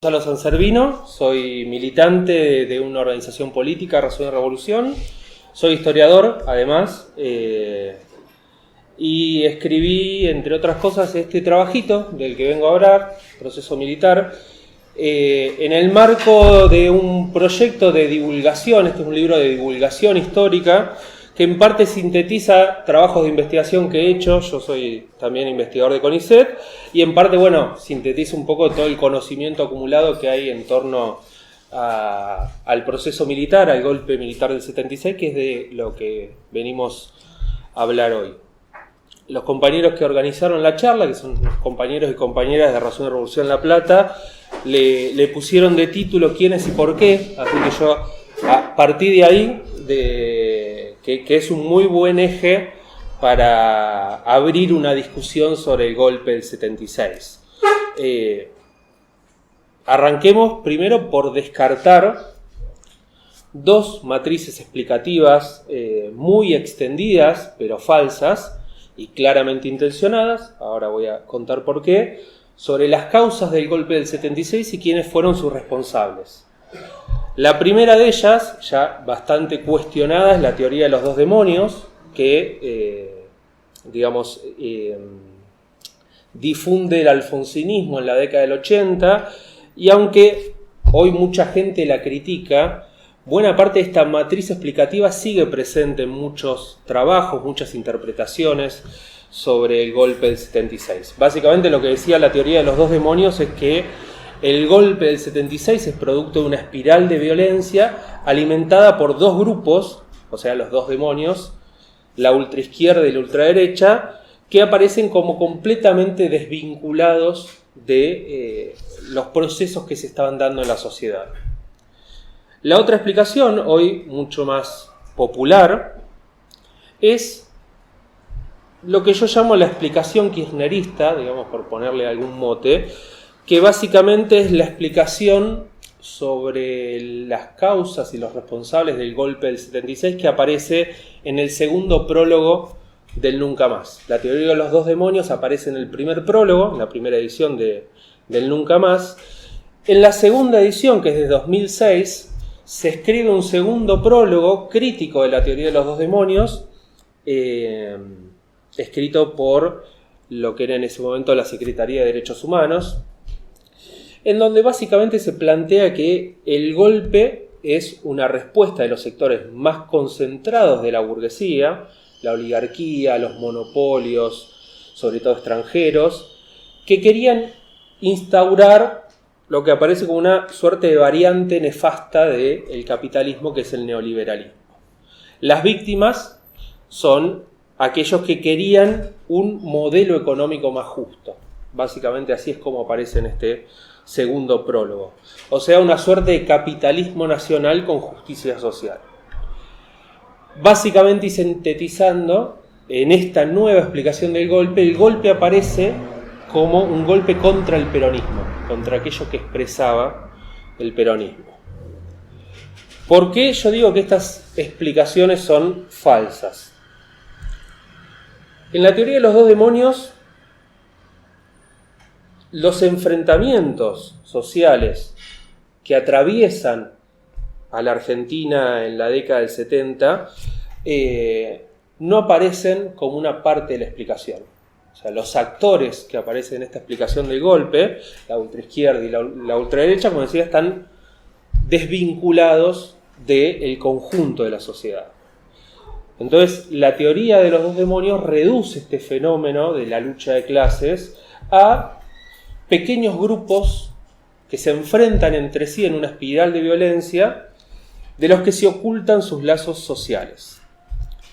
Gonzalo Sanservino, soy militante de una organización política, Razón y Revolución, soy historiador además, y escribí, entre otras cosas, este trabajito del que vengo a hablar, Proceso Militar, en el marco de un proyecto de divulgación. Este es un libro de divulgación histórica que en parte sintetiza trabajos de investigación que he hecho. Yo soy también investigador de CONICET, y en parte, sintetiza un poco todo el conocimiento acumulado que hay en torno al proceso militar, al golpe militar del 76, que es de lo que venimos a hablar hoy. Los compañeros que organizaron la charla, que son los compañeros y compañeras de Razón y Revolución La Plata, le pusieron de título quiénes y por qué, así que yo partí de ahí, que es un muy buen eje para abrir una discusión sobre el golpe del 76. Arranquemos primero por descartar dos matrices explicativas muy extendidas, pero falsas y claramente intencionadas, ahora voy a contar por qué, sobre las causas del golpe del 76 y quiénes fueron sus responsables. La primera de ellas, ya bastante cuestionada, es la teoría de los dos demonios, que, difunde el alfonsinismo en la década del 80, y aunque hoy mucha gente la critica, buena parte de esta matriz explicativa sigue presente en muchos trabajos, muchas interpretaciones sobre el golpe del 76. Básicamente lo que decía la teoría de los dos demonios es que el golpe del 76 es producto de una espiral de violencia alimentada por dos grupos, o sea, los dos demonios, la ultraizquierda y la ultraderecha, que aparecen como completamente desvinculados de los procesos que se estaban dando en la sociedad. La otra explicación, hoy mucho más popular, es lo que yo llamo la explicación kirchnerista, digamos, por ponerle algún mote, que básicamente es la explicación sobre las causas y los responsables del golpe del 76 que aparece en el segundo prólogo del Nunca Más. La teoría de los dos demonios aparece en el primer prólogo, en la primera edición del Nunca Más. En la segunda edición, que es de 2006, se escribe un segundo prólogo crítico de la teoría de los dos demonios, escrito por lo que era en ese momento la Secretaría de Derechos Humanos, en donde básicamente se plantea que el golpe es una respuesta de los sectores más concentrados de la burguesía, la oligarquía, los monopolios, sobre todo extranjeros, que querían instaurar lo que aparece como una suerte de variante nefasta del capitalismo, que es el neoliberalismo. Las víctimas son aquellos que querían un modelo económico más justo. Básicamente así es como aparece en este segundo prólogo. O sea, una suerte de capitalismo nacional con justicia social. Básicamente y sintetizando, en esta nueva explicación del golpe, el golpe aparece como un golpe contra el peronismo, contra aquello que expresaba el peronismo. ¿Por qué yo digo que estas explicaciones son falsas? En la teoría de los dos demonios, los enfrentamientos sociales que atraviesan a la Argentina en la década del 70 no aparecen como una parte de la explicación. O sea, los actores que aparecen en esta explicación del golpe, la ultraizquierda y la ultraderecha, como decía, están desvinculados del conjunto de la sociedad. Entonces, la teoría de los dos demonios reduce este fenómeno de la lucha de clases a pequeños grupos que se enfrentan entre sí en una espiral de violencia, de los que se ocultan sus lazos sociales.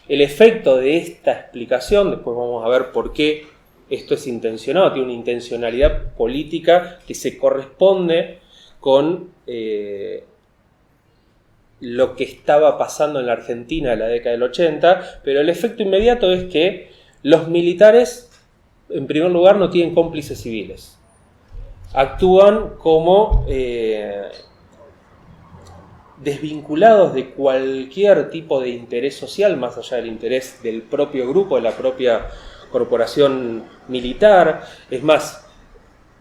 El efecto de esta explicación, después vamos a ver por qué esto es intencionado, tiene una intencionalidad política que se corresponde con lo que estaba pasando en la Argentina en la década del 80, pero el efecto inmediato es que los militares, en primer lugar, no tienen cómplices civiles. Actúan como desvinculados de cualquier tipo de interés social, más allá del interés del propio grupo, de la propia corporación militar. Es más,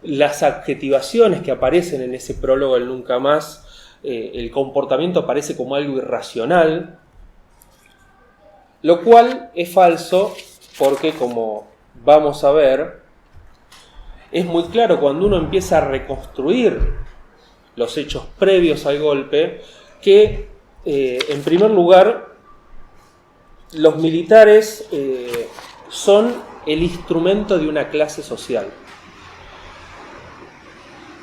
las adjetivaciones que aparecen en ese prólogo del Nunca Más, el comportamiento aparece como algo irracional, lo cual es falso porque, como vamos a ver, es muy claro cuando uno empieza a reconstruir los hechos previos al golpe que, en primer lugar, los militares son el instrumento de una clase social,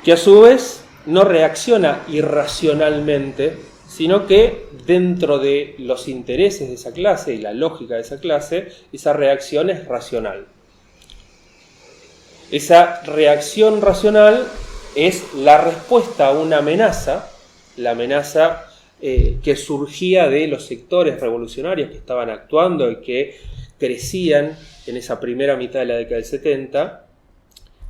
que a su vez no reacciona irracionalmente, sino que dentro de los intereses de esa clase y la lógica de esa clase, esa reacción es racional. Esa reacción racional es la respuesta a una amenaza, la amenaza que surgía de los sectores revolucionarios que estaban actuando y que crecían en esa primera mitad de la década del 70,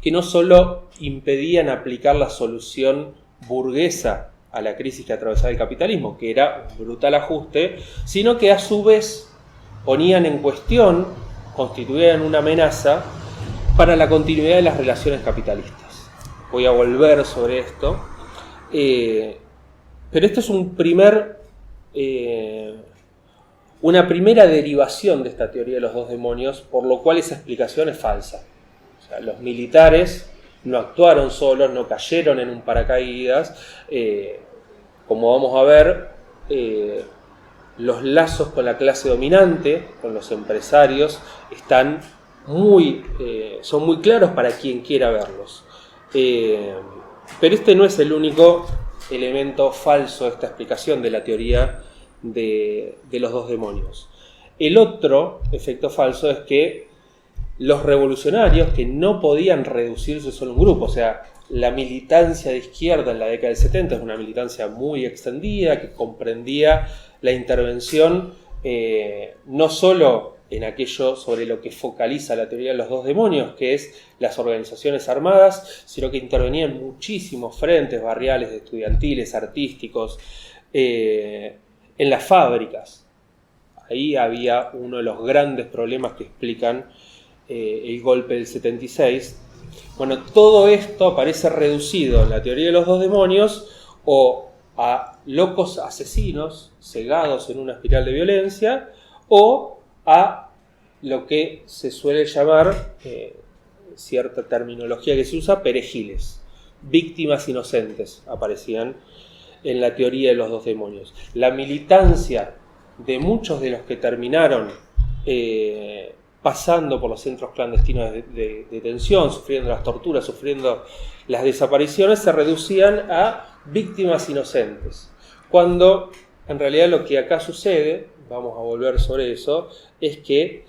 que no solo impedían aplicar la solución burguesa a la crisis que atravesaba el capitalismo, que era un brutal ajuste, sino que a su vez ponían en cuestión, constituían una amenaza para la continuidad de las relaciones capitalistas. Voy a volver sobre esto, pero esto es una primera derivación de esta teoría de los dos demonios, por lo cual esa explicación es falsa. O sea, los militares no actuaron solos, no cayeron en un paracaídas. Como vamos a ver, los lazos con la clase dominante, con los empresarios, son muy claros para quien quiera verlos. Pero este no es el único elemento falso de esta explicación de la teoría de los dos demonios. El otro efecto falso es que los revolucionarios, que no podían reducirse solo a un grupo, o sea, la militancia de izquierda en la década del 70 es una militancia muy extendida que comprendía la intervención no solo en aquello sobre lo que focaliza la teoría de los dos demonios, que es las organizaciones armadas, sino que intervenía en muchísimos frentes barriales, estudiantiles, artísticos, en las fábricas. Ahí había uno de los grandes problemas que explican el golpe del 76. Bueno, todo esto aparece reducido en la teoría de los dos demonios o a locos asesinos cegados en una espiral de violencia o a lo que se suele llamar, cierta terminología que se usa, perejiles, víctimas inocentes, aparecían en la teoría de los dos demonios. La militancia de muchos de los que terminaron pasando por los centros clandestinos de detención, sufriendo las torturas, sufriendo las desapariciones, se reducían a víctimas inocentes. Cuando en realidad lo que acá sucede, vamos a volver sobre eso, es que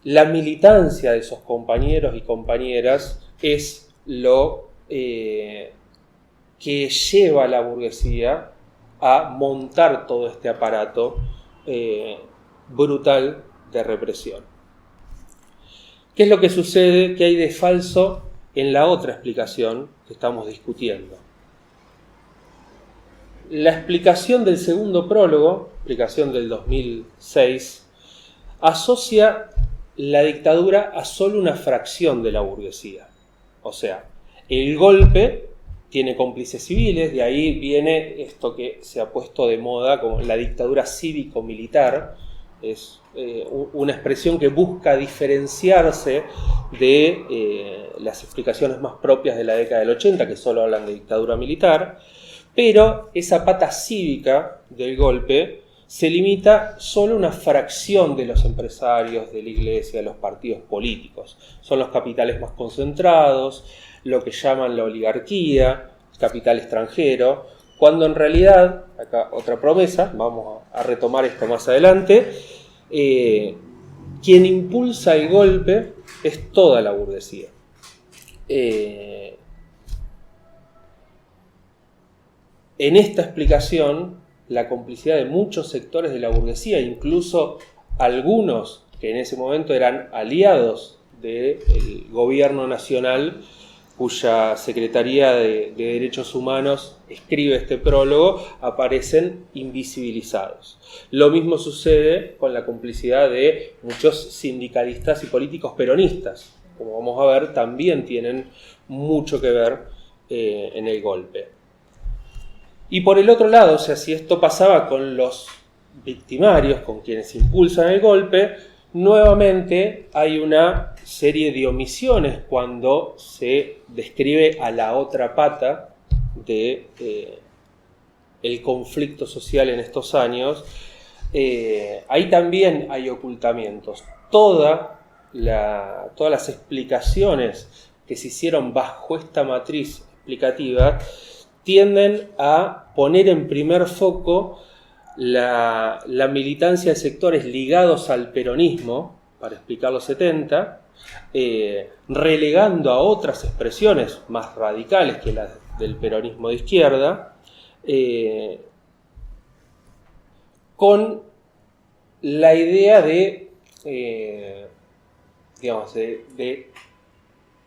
la militancia de esos compañeros y compañeras es lo que lleva a la burguesía a montar todo este aparato brutal de represión. ¿Qué es lo que sucede? ¿Qué hay de falso en la otra explicación que estamos discutiendo? La explicación del segundo prólogo, explicación del 2006, asocia la dictadura a solo una fracción de la burguesía. O sea, el golpe tiene cómplices civiles, de ahí viene esto que se ha puesto de moda como la dictadura cívico-militar. Es una expresión que busca diferenciarse de las explicaciones más propias de la década del 80, que solo hablan de dictadura militar, pero esa pata cívica del golpe se limita solo a una fracción de los empresarios, de la iglesia, de los partidos políticos. Son los capitales más concentrados, lo que llaman la oligarquía, capital extranjero, cuando en realidad, acá otra promesa, vamos a retomar esto más adelante, quien impulsa el golpe es toda la burguesía. En esta explicación, la complicidad de muchos sectores de la burguesía, incluso algunos que en ese momento eran aliados del gobierno nacional, cuya Secretaría de Derechos Humanos escribe este prólogo, aparecen invisibilizados. Lo mismo sucede con la complicidad de muchos sindicalistas y políticos peronistas. como vamos a ver, también tienen mucho que ver en el golpe. Y por el otro lado, o sea, si esto pasaba con los victimarios, con quienes impulsan el golpe, nuevamente hay una serie de omisiones cuando se describe a la otra pata de el conflicto social en estos años. Ahí también hay ocultamientos. Todas las explicaciones que se hicieron bajo esta matriz explicativa tienden a poner en primer foco la militancia de sectores ligados al peronismo, para explicar los 70, relegando a otras expresiones más radicales que las del peronismo de izquierda, con la idea de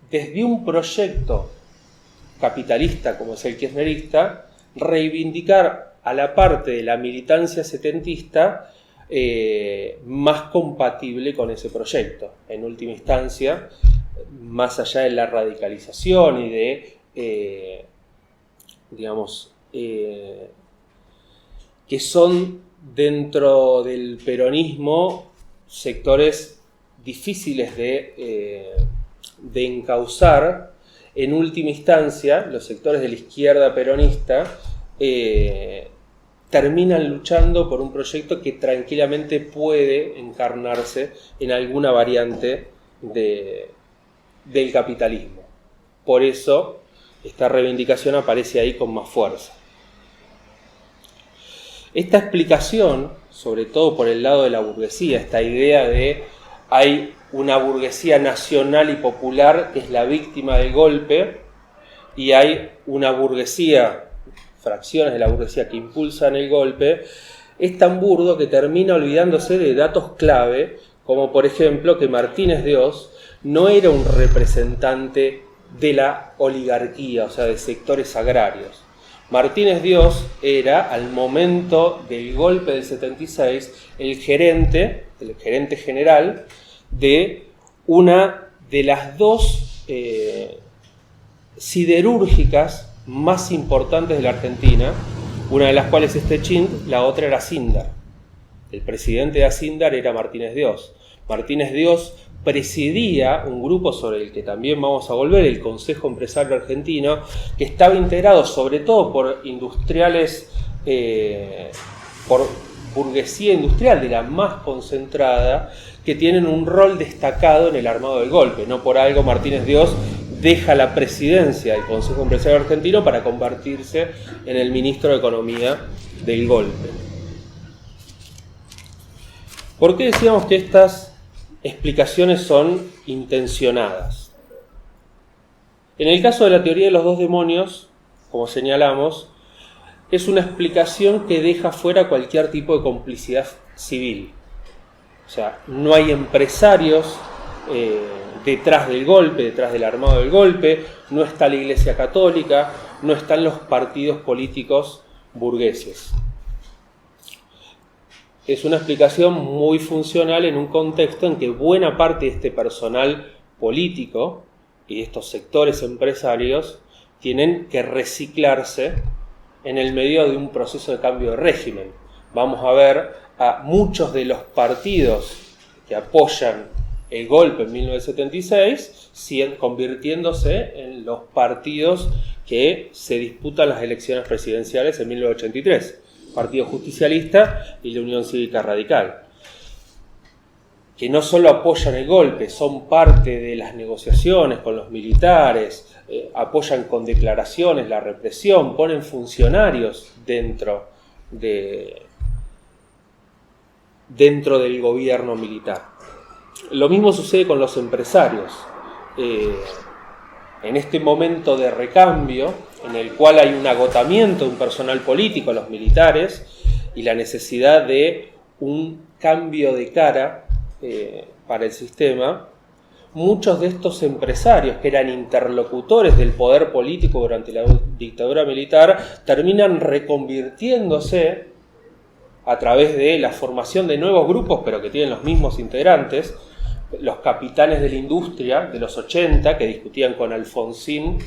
desde un proyecto capitalista como es el kirchnerista, reivindicar a la parte de la militancia setentista más compatible con ese proyecto. En última instancia, más allá de la radicalización y de, que son dentro del peronismo sectores difíciles de encauzar. En última instancia, los sectores de la izquierda peronista terminan luchando por un proyecto que tranquilamente puede encarnarse en alguna variante del capitalismo. Por eso, esta reivindicación aparece ahí con más fuerza. Esta explicación, sobre todo por el lado de la burguesía, esta idea de hay una burguesía nacional y popular que es la víctima del golpe, y hay una burguesía, fracciones de la burguesía que impulsan el golpe, es tan burdo que termina olvidándose de datos clave, como por ejemplo que Martínez de Oz no era un representante de la oligarquía, o sea, de sectores agrarios. Martínez de Oz era, al momento del golpe del 76, el gerente general de una de las dos siderúrgicas más importantes de la Argentina, una de las cuales es Techint, la otra era Sindar. El presidente de Sindar era Martínez de Oz. Martínez de Oz presidía un grupo sobre el que también vamos a volver, el Consejo Empresario Argentino, que estaba integrado sobre todo por industriales, por burguesía industrial de la más concentrada, que tienen un rol destacado en el armado del golpe. No por algo Martínez de Oz deja la presidencia del Consejo Empresario Argentino para convertirse en el ministro de Economía del golpe. ¿Por qué decíamos que estas explicaciones son intencionadas? En el caso de la teoría de los dos demonios, como señalamos, es una explicación que deja fuera cualquier tipo de complicidad civil. O sea, no hay empresarios detrás del golpe, detrás del armado del golpe, no está la Iglesia Católica, no están los partidos políticos burgueses. Es una explicación muy funcional en un contexto en que buena parte de este personal político y de estos sectores empresarios tienen que reciclarse en el medio de un proceso de cambio de régimen. Vamos a ver a muchos de los partidos que apoyan el golpe en 1976 siguen convirtiéndose en los partidos que se disputan las elecciones presidenciales en 1983. Partido Justicialista y la Unión Cívica Radical, que no solo apoyan el golpe, son parte de las negociaciones con los militares, apoyan con declaraciones la represión, ponen funcionarios dentro del gobierno militar. Lo mismo sucede con los empresarios. En este momento de recambio, en el cual hay un agotamiento de un personal político, los militares, y la necesidad de un cambio de cara para el sistema, muchos de estos empresarios que eran interlocutores del poder político durante la dictadura militar terminan reconvirtiéndose a través de la formación de nuevos grupos, pero que tienen los mismos integrantes, los capitanes de la industria de los 80 que discutían con Alfonsín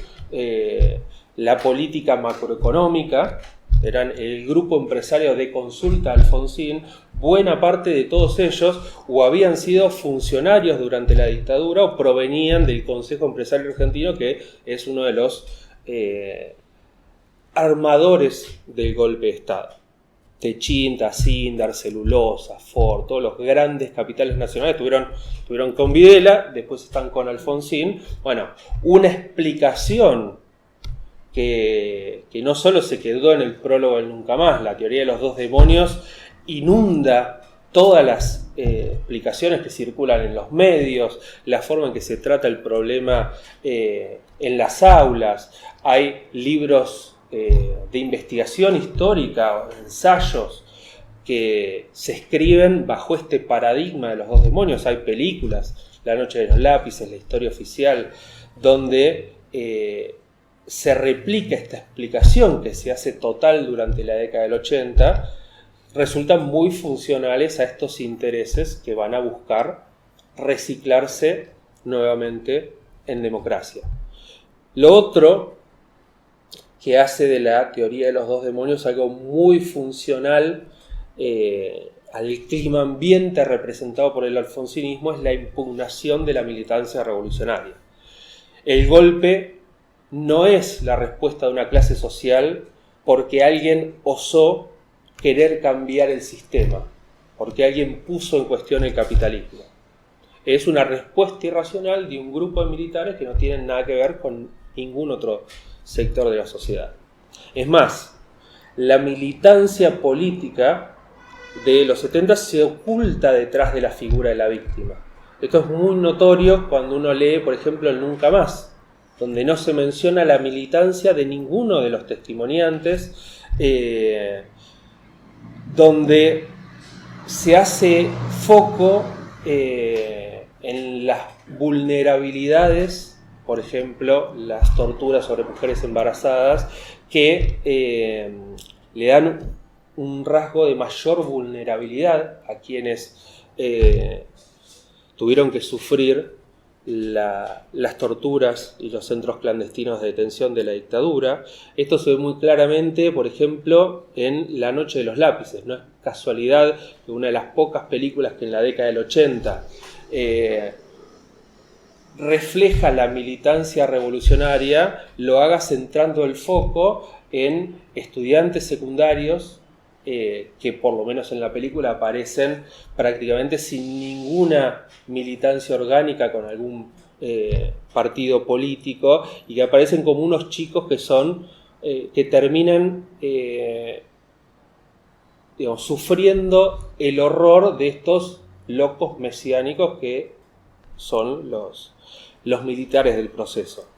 la política macroeconómica, eran el grupo empresario de consulta Alfonsín. Buena parte de todos ellos o habían sido funcionarios durante la dictadura o provenían del Consejo Empresario Argentino, que es uno de los armadores del golpe de Estado. Techint, Asindar, Celulosa, Ford, todos los grandes capitales nacionales estuvieron con Videla, después están con Alfonsín. Bueno, una explicación que no solo se quedó en el prólogo del Nunca Más, la teoría de los dos demonios inunda todas las explicaciones que circulan en los medios, la forma en que se trata el problema en las aulas. Hay libros de investigación histórica, ensayos que se escriben bajo este paradigma de los dos demonios. Hay películas, La Noche de los Lápices, La Historia Oficial, donde se replica esta explicación que se hace total durante la década del 80, resultan muy funcionales a estos intereses que van a buscar reciclarse nuevamente en democracia. Lo otro que hace de la teoría de los dos demonios algo muy funcional al clima ambiente representado por el alfonsinismo es la impugnación de la militancia revolucionaria. El golpe no es la respuesta de una clase social porque alguien osó querer cambiar el sistema, porque alguien puso en cuestión el capitalismo. Es una respuesta irracional de un grupo de militares que no tienen nada que ver con ningún otro sector de la sociedad. Es más, la militancia política de los 70 se oculta detrás de la figura de la víctima. Esto es muy notorio cuando uno lee, por ejemplo, el Nunca Más, donde no se menciona la militancia de ninguno de los testimoniantes, donde se hace foco en las vulnerabilidades, por ejemplo, las torturas sobre mujeres embarazadas, que le dan un rasgo de mayor vulnerabilidad a quienes tuvieron que sufrir las torturas y los centros clandestinos de detención de la dictadura. Esto se ve muy claramente, por ejemplo, en La Noche de los Lápices. No es casualidad que una de las pocas películas que en la década del 80 refleja la militancia revolucionaria, lo haga centrando el foco en estudiantes secundarios que por lo menos en la película aparecen prácticamente sin ninguna militancia orgánica con algún partido político, y que aparecen como unos chicos que son que terminan sufriendo el horror de estos locos mesiánicos que son los militares del proceso.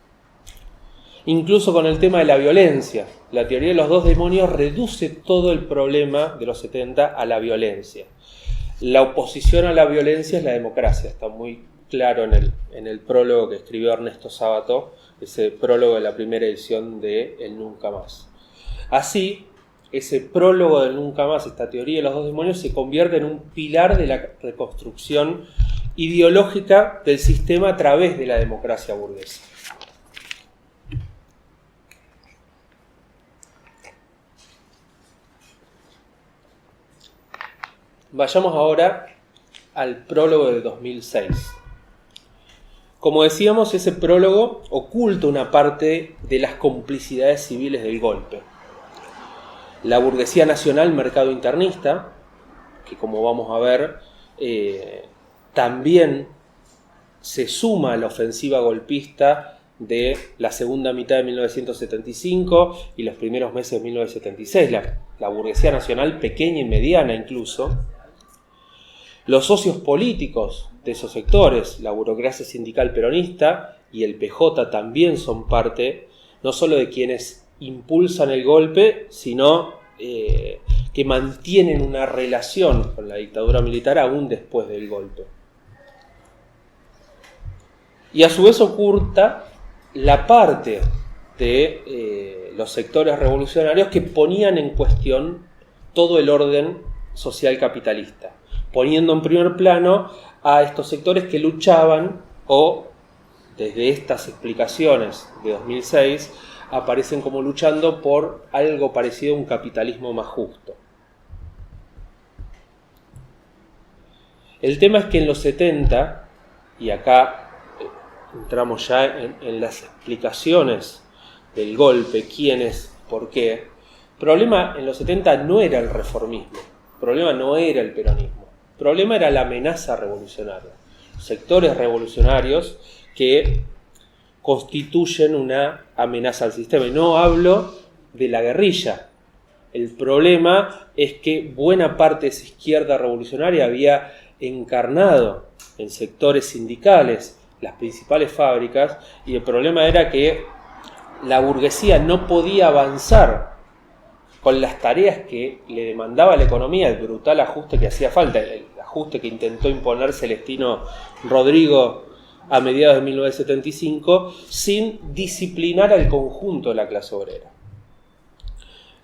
Incluso con el tema de la violencia, la teoría de los dos demonios reduce todo el problema de los 70 a la violencia. La oposición a la violencia es la democracia, está muy claro en el prólogo que escribió Ernesto Sábato, ese prólogo de la primera edición de El Nunca Más. Así, ese prólogo del Nunca Más, esta teoría de los dos demonios, se convierte en un pilar de la reconstrucción ideológica del sistema a través de la democracia burguesa. Vayamos ahora al prólogo de 2006. Como decíamos, ese prólogo oculta una parte de las complicidades civiles del golpe. La burguesía nacional mercado internista, que como vamos a ver, también se suma a la ofensiva golpista de la segunda mitad de 1975 y los primeros meses de 1976, la burguesía nacional pequeña y mediana incluso. Los socios políticos de esos sectores, la burocracia sindical peronista y el PJ también son parte, no solo de quienes impulsan el golpe, sino que mantienen una relación con la dictadura militar aún después del golpe. Y a su vez oculta la parte de los sectores revolucionarios que ponían en cuestión todo el orden social capitalista. poniendo en primer plano a estos sectores que luchaban o, desde estas explicaciones de 2006, aparecen como luchando por algo parecido a un capitalismo más justo. El tema es que en los 70, y acá entramos ya en las explicaciones del golpe, quién es, por qué. El problema en los 70 no era el reformismo, el problema no era el peronismo, el problema era la amenaza revolucionaria, sectores revolucionarios que constituyen una amenaza al sistema. Y no hablo de la guerrilla. El problema es que buena parte de esa izquierda revolucionaria había encarnado en sectores sindicales las principales fábricas, y el problema era que la burguesía no podía avanzar con las tareas que le demandaba la economía, el brutal ajuste que hacía falta, el ajuste que intentó imponer Celestino Rodrigo a mediados de 1975, sin disciplinar al conjunto de la clase obrera.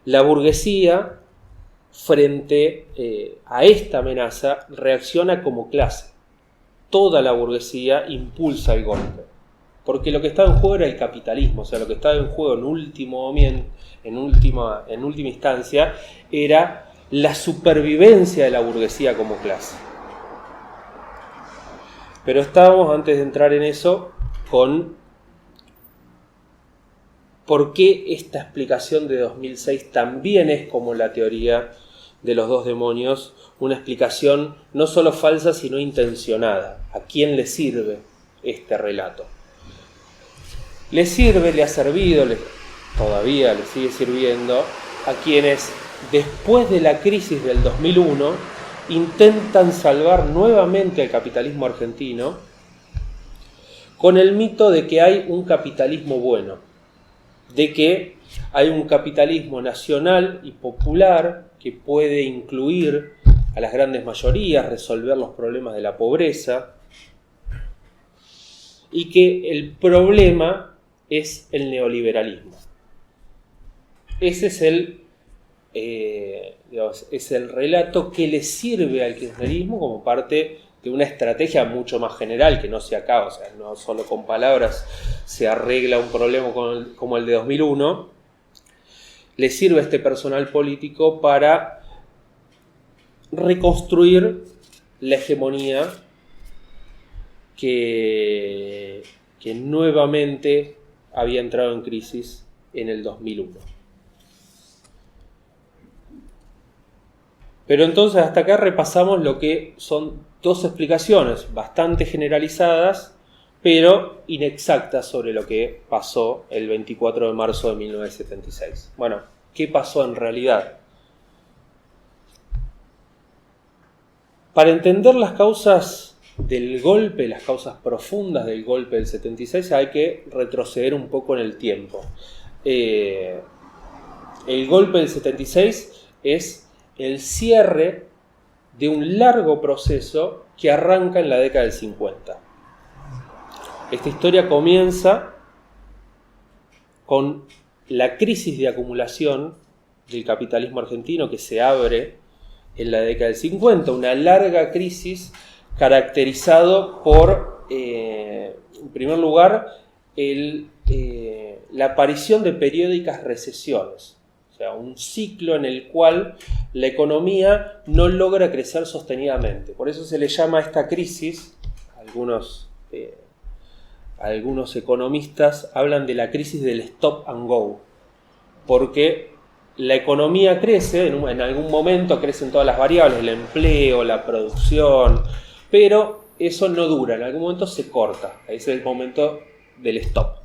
La burguesía, frente a esta amenaza, reacciona como clase. Toda la burguesía impulsa el golpe, porque lo que estaba en juego era el capitalismo, o sea, lo que estaba en juego en última instancia era la supervivencia de la burguesía como clase. Pero estábamos, antes de entrar en eso, con por qué esta explicación de 2006 también es, como la teoría de los dos demonios, una explicación no solo falsa, sino intencionada. ¿A quién le sirve este relato? Le ha servido, todavía le sigue sirviendo a quienes, después de la crisis del 2001, intentan salvar nuevamente al capitalismo argentino con el mito de que hay un capitalismo bueno, de que hay un capitalismo nacional y popular que puede incluir a las grandes mayorías, resolver los problemas de la pobreza, y que el problema es el neoliberalismo. Ese es el relato que le sirve al kirchnerismo como parte de una estrategia mucho más general, que no se acaba, o sea, no solo con palabras se arregla un problema como el de 2001. Le sirve a este personal político para reconstruir la hegemonía que nuevamente había entrado en crisis en el 2001. Pero entonces hasta acá repasamos lo que son dos explicaciones bastante generalizadas, pero inexactas sobre lo que pasó el 24 de marzo de 1976. Bueno, ¿qué pasó en realidad? Para entender las causas del golpe, las causas profundas del golpe del 76, hay que retroceder un poco en el tiempo. El golpe del 76 es el cierre de un largo proceso que arranca en la década del 50. Esta historia comienza con la crisis de acumulación del capitalismo argentino que se abre en la década del 50, una larga crisis caracterizado por, en primer lugar, la aparición de periódicas recesiones. O sea, un ciclo en el cual la economía no logra crecer sostenidamente. Por eso se le llama a esta crisis, algunos economistas hablan de la crisis del stop and go, porque la economía crece, en algún momento crecen todas las variables, el empleo, la producción, pero eso no dura, en algún momento se corta, ese es el momento del stop.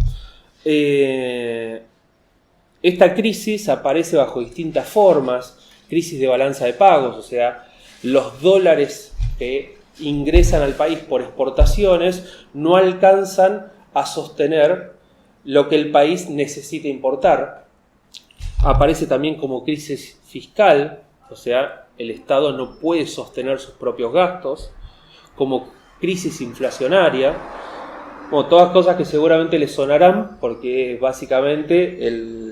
Esta crisis aparece bajo distintas formas: crisis de balanza de pagos, o sea, los dólares que ingresan al país por exportaciones no alcanzan a sostener lo que el país necesita importar. Aparece también como crisis fiscal, o sea, el Estado no puede sostener sus propios gastos, como crisis inflacionaria, como todas cosas que seguramente les sonarán, porque es básicamente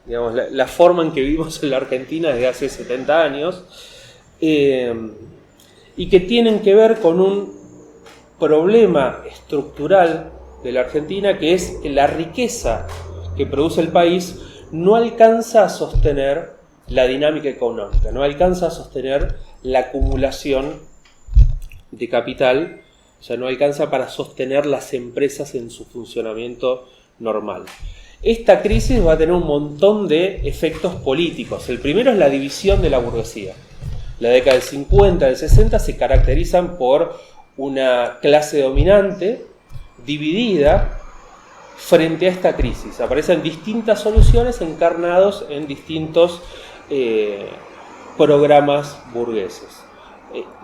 la forma en que vivimos en la Argentina desde hace 70 años. Y y que tienen que ver con un problema estructural de la Argentina, que es que la riqueza que produce el país no alcanza a sostener la dinámica económica, no alcanza a sostener la acumulación de capital, o sea, no alcanza para sostener las empresas en su funcionamiento normal. Esta crisis va a tener un montón de efectos políticos. El primero es la división de la burguesía. La década del 50, del 60 se caracterizan por una clase dominante dividida frente a esta crisis. Aparecen distintas soluciones encarnados en distintos programas burgueses.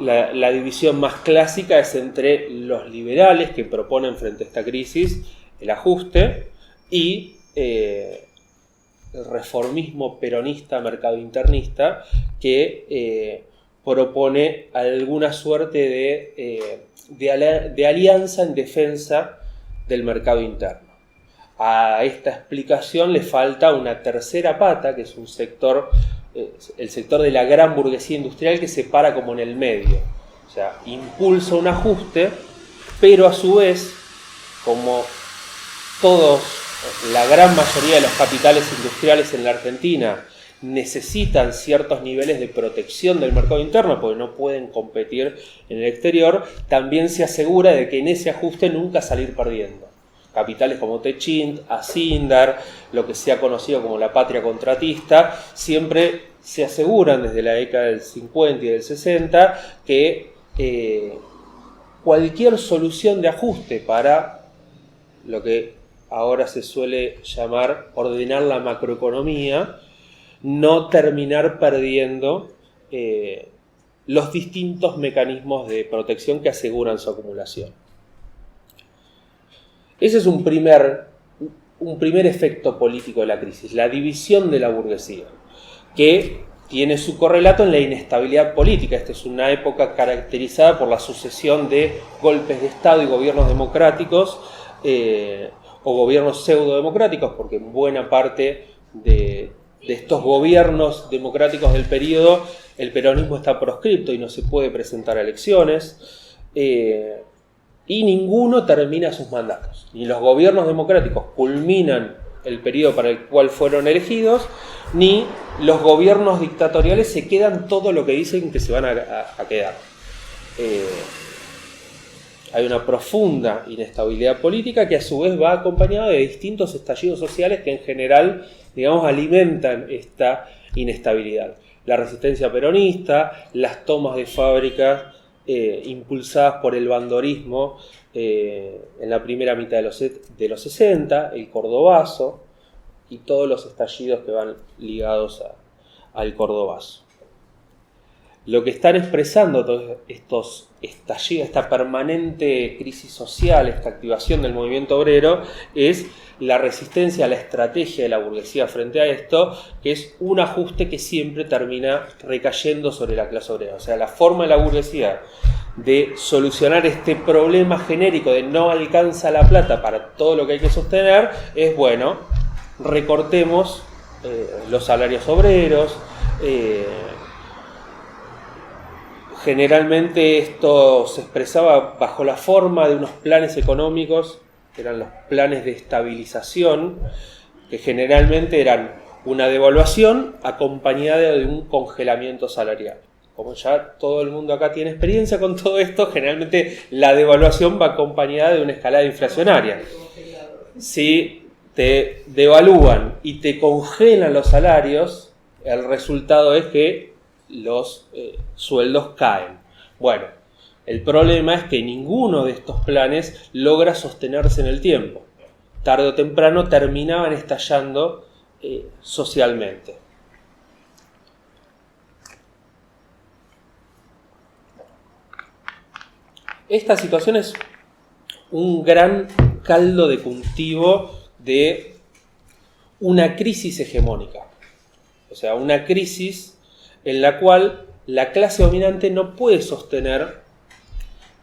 La división más clásica es entre los liberales, que proponen frente a esta crisis el ajuste, y el reformismo peronista mercado-internista, que propone alguna suerte de alianza en defensa del mercado interno. A esta explicación le falta una tercera pata, que es un sector, el sector de la gran burguesía industrial, que se para como en el medio. O sea, impulsa un ajuste, pero a su vez, como la gran mayoría de los capitales industriales en la Argentina necesitan ciertos niveles de protección del mercado interno porque no pueden competir en el exterior, también se asegura de que en ese ajuste nunca salir perdiendo. Capitales como Techint, Asindar, lo que se ha conocido como la patria contratista, siempre se aseguran desde la década del 50 y del 60 que cualquier solución de ajuste para lo que ahora se suele llamar ordenar la macroeconomía, no terminar perdiendo los distintos mecanismos de protección que aseguran su acumulación. Ese es un primer efecto político de la crisis, la división de la burguesía, que tiene su correlato en la inestabilidad política. Esta es una época caracterizada por la sucesión de golpes de Estado y gobiernos democráticos, o gobiernos pseudo-democráticos, porque en buena parte de estos gobiernos democráticos del periodo el peronismo está proscripto y no se puede presentar a elecciones, y ninguno termina sus mandatos. Ni los gobiernos democráticos culminan el periodo para el cual fueron elegidos, ni los gobiernos dictatoriales se quedan todo lo que dicen que se van a quedar. Hay una profunda inestabilidad política que a su vez va acompañada de distintos estallidos sociales que en general, digamos, alimentan esta inestabilidad. La resistencia peronista, las tomas de fábricas impulsadas por el bandorismo en la primera mitad de los 60, el cordobazo y todos los estallidos que van ligados al cordobazo. Lo que están expresando todos estos estallidos, esta permanente crisis social, esta activación del movimiento obrero, es la resistencia a la estrategia de la burguesía frente a esto, que es un ajuste que siempre termina recayendo sobre la clase obrera. O sea, la forma de la burguesía de solucionar este problema genérico de no alcanza la plata para todo lo que hay que sostener es, bueno, recortemos los salarios obreros. Generalmente esto se expresaba bajo la forma de unos planes económicos, que eran los planes de estabilización, que generalmente eran una devaluación acompañada de un congelamiento salarial. Como ya todo el mundo acá tiene experiencia con todo esto, generalmente la devaluación va acompañada de una escalada inflacionaria. Si te devalúan y te congelan los salarios, el resultado es que los sueldos caen. Bueno, el problema es que ninguno de estos planes logra sostenerse en el tiempo. Tarde o temprano terminaban estallando socialmente. Esta situación es un gran caldo de cultivo de una crisis hegemónica. O sea, una crisis en la cual la clase dominante no puede sostener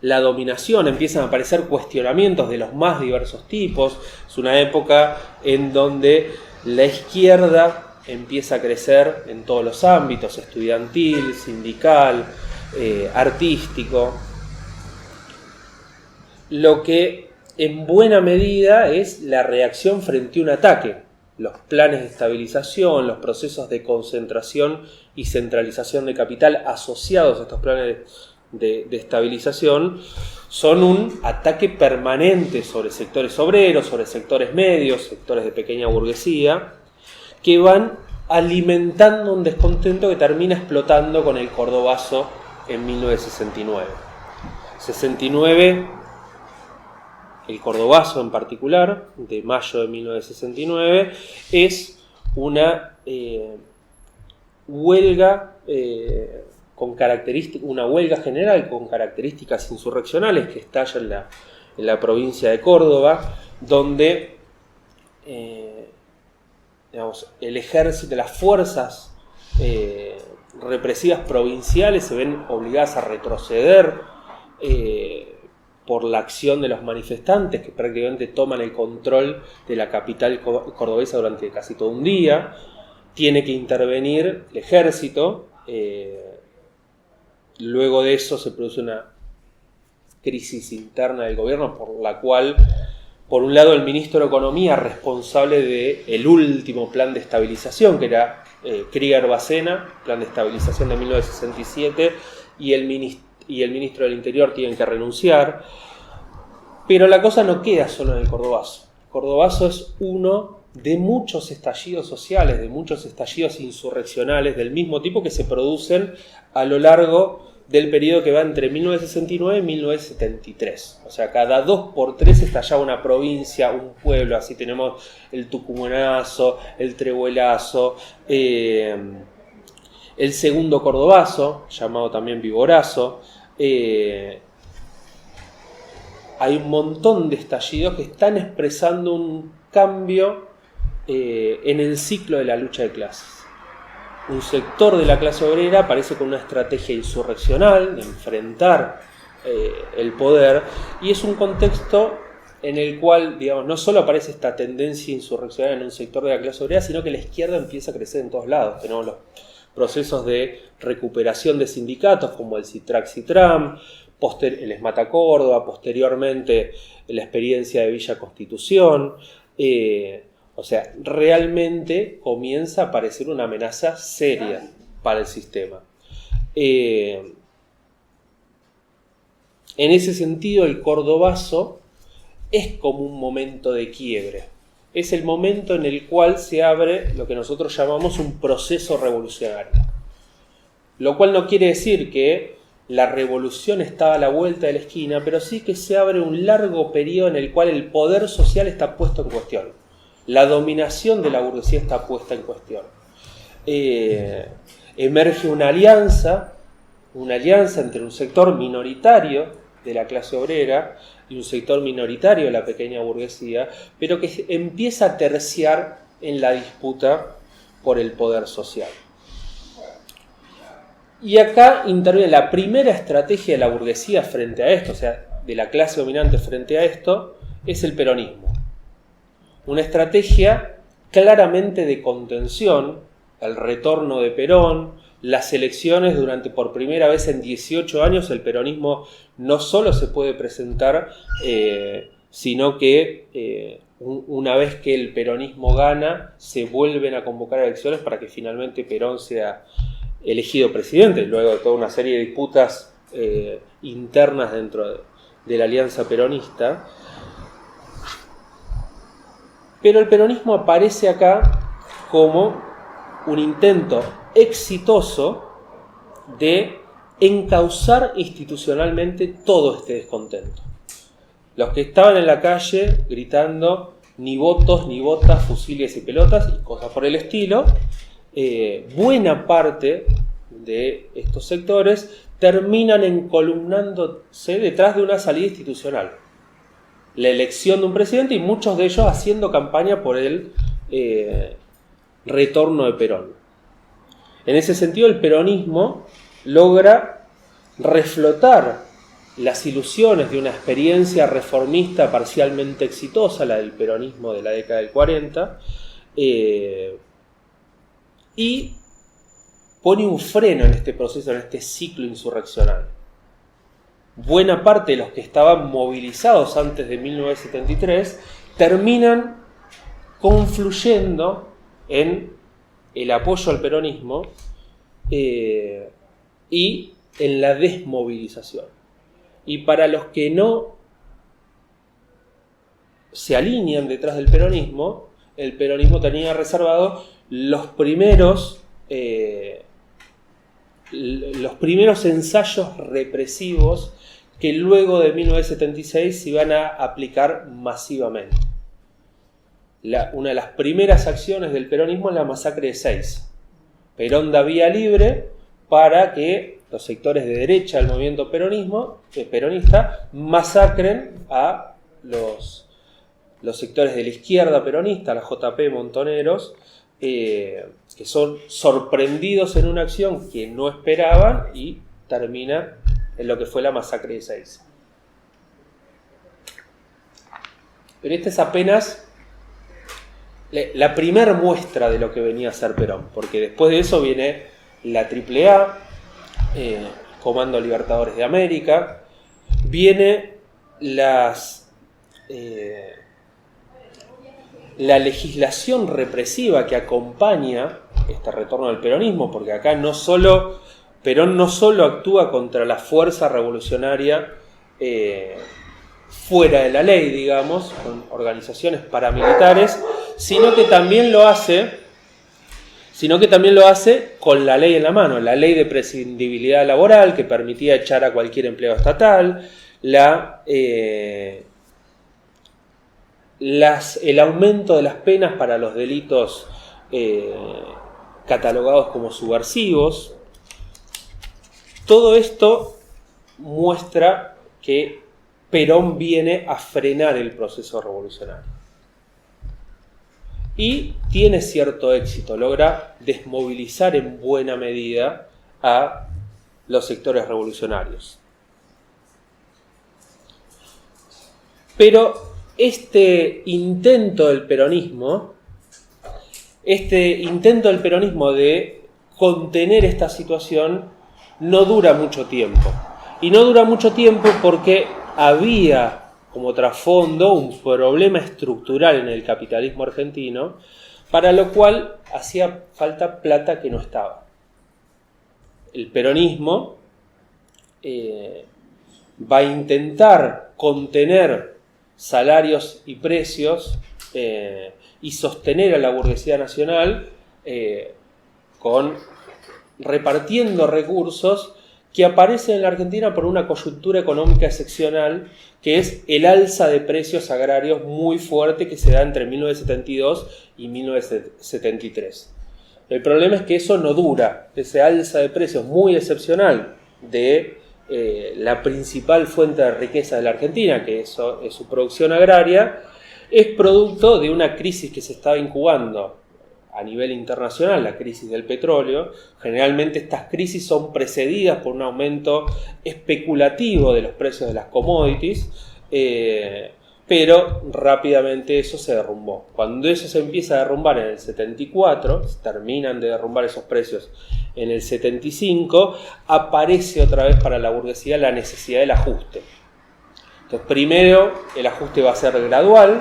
la dominación. Empiezan a aparecer cuestionamientos de los más diversos tipos. Es una época en donde la izquierda empieza a crecer en todos los ámbitos, estudiantil, sindical, artístico, lo que en buena medida es la reacción frente a un ataque. Los planes de estabilización, los procesos de concentración y centralización de capital asociados a estos planes de estabilización son un ataque permanente sobre sectores obreros, sobre sectores medios, sectores de pequeña burguesía, que van alimentando un descontento que termina explotando con el Cordobazo en 1969. 69, el Cordobazo en particular, de mayo de 1969, es una huelga una huelga general con características insurreccionales que estalla en la provincia de Córdoba, donde el ejército, las fuerzas represivas provinciales se ven obligadas a retroceder por la acción de los manifestantes, que prácticamente toman el control de la capital cordobesa durante casi todo un día. Tiene que intervenir el ejército. Luego de eso se produce una crisis interna del gobierno, por la cual, por un lado, el ministro de Economía, responsable del último plan de estabilización, que era Krieger-Bacena, plan de estabilización de 1967, y el ministro del Interior tienen que renunciar. Pero la cosa no queda solo en el Cordobazo. El Cordobazo es uno de muchos estallidos sociales, de muchos estallidos insurreccionales del mismo tipo que se producen a lo largo del periodo que va entre 1969 y 1973. O sea, cada 2 por 3 estallaba una provincia, un pueblo. Así tenemos el Tucumanazo, el Trehuelazo, el segundo Cordobazo, llamado también Viborazo. Hay un montón de estallidos que están expresando un cambio en el ciclo de la lucha de clases. Un sector de la clase obrera aparece con una estrategia insurreccional de enfrentar el poder, y es un contexto en el cual, digamos, no solo aparece esta tendencia insurreccional en un sector de la clase obrera, sino que la izquierda empieza a crecer en todos lados. Tenemos los procesos de recuperación de sindicatos como el CITRAC-CITRAM, el ESMATA Córdoba, posteriormente la experiencia de Villa Constitución. O sea, realmente comienza a aparecer una amenaza seria para el sistema. En ese sentido, el Cordobazo es como un momento de quiebre. Es el momento en el cual se abre lo que nosotros llamamos un proceso revolucionario. Lo cual no quiere decir que la revolución está a la vuelta de la esquina, pero sí que se abre un largo periodo en el cual el poder social está puesto en cuestión. La dominación de la burguesía está puesta en cuestión. Emerge una alianza entre un sector minoritario de la clase obrera y un sector minoritario de la pequeña burguesía, pero que empieza a terciar en la disputa por el poder social. Y acá interviene la primera estrategia de la burguesía frente a esto, o sea, de la clase dominante frente a esto, es el peronismo. Una estrategia claramente de contención, el retorno de Perón, las elecciones durante por primera vez en 18 años, el peronismo no solo se puede presentar, sino que una vez que el peronismo gana, se vuelven a convocar elecciones para que finalmente Perón sea elegido presidente, luego de toda una serie de disputas internas dentro de la alianza peronista. Pero el peronismo aparece acá como un intento exitoso de encauzar institucionalmente todo este descontento. Los que estaban en la calle gritando ni votos, ni botas, fusiles y pelotas y cosas por el estilo, buena parte de estos sectores terminan encolumnándose detrás de una salida institucional. La elección de un presidente y muchos de ellos haciendo campaña por el retorno de Perón. En ese sentido, el peronismo logra reflotar las ilusiones de una experiencia reformista parcialmente exitosa, la del peronismo de la década del 40, y pone un freno en este proceso, en este ciclo insurreccional. Buena parte de los que estaban movilizados antes de 1973 terminan confluyendo en el apoyo al peronismo y en la desmovilización. Y para los que no se alinean detrás del peronismo, el peronismo tenía reservado los primeros ensayos represivos que luego de 1976 se iban a aplicar masivamente. Una de las primeras acciones del peronismo es la masacre de Seiza. Perón da vía libre para que los sectores de derecha del movimiento peronista masacren a los sectores de la izquierda peronista, la JP Montoneros, que son sorprendidos en una acción que no esperaban y termina en lo que fue la masacre de Seiza. Pero esta es apenas la primera muestra de lo que venía a ser Perón, porque después de eso viene la AAA, Comando Libertadores de América, viene la legislación represiva que acompaña este retorno del peronismo, porque acá Perón no solo actúa contra la fuerza revolucionaria fuera de la ley, digamos, con organizaciones paramilitares, sino que también lo hace con la ley en la mano, la ley de prescindibilidad laboral que permitía echar a cualquier empleado estatal, el aumento de las penas para los delitos catalogados como subversivos. Todo esto muestra que Perón viene a frenar el proceso revolucionario. Y tiene cierto éxito, logra desmovilizar en buena medida a los sectores revolucionarios. Pero este intento del peronismo de contener esta situación no dura mucho tiempo. Y no dura mucho tiempo porque había como trasfondo un problema estructural en el capitalismo argentino, para lo cual hacía falta plata que no estaba. El peronismo va a intentar contener salarios y precios y sostener a la burguesía nacional repartiendo recursos que aparecen en la Argentina por una coyuntura económica excepcional, que es el alza de precios agrarios muy fuerte que se da entre 1972 y 1973. El problema es que eso no dura, ese alza de precios muy excepcional de la principal fuente de riqueza de la Argentina, que es su producción agraria, es producto de una crisis que se estaba incubando a nivel internacional, la crisis del petróleo. Generalmente estas crisis son precedidas por un aumento especulativo de los precios de las commodities, pero rápidamente eso se derrumbó. Cuando eso se empieza a derrumbar en el 74, se terminan de derrumbar esos precios en el 75, aparece otra vez para la burguesía la necesidad del ajuste. Entonces, primero el ajuste va a ser gradual,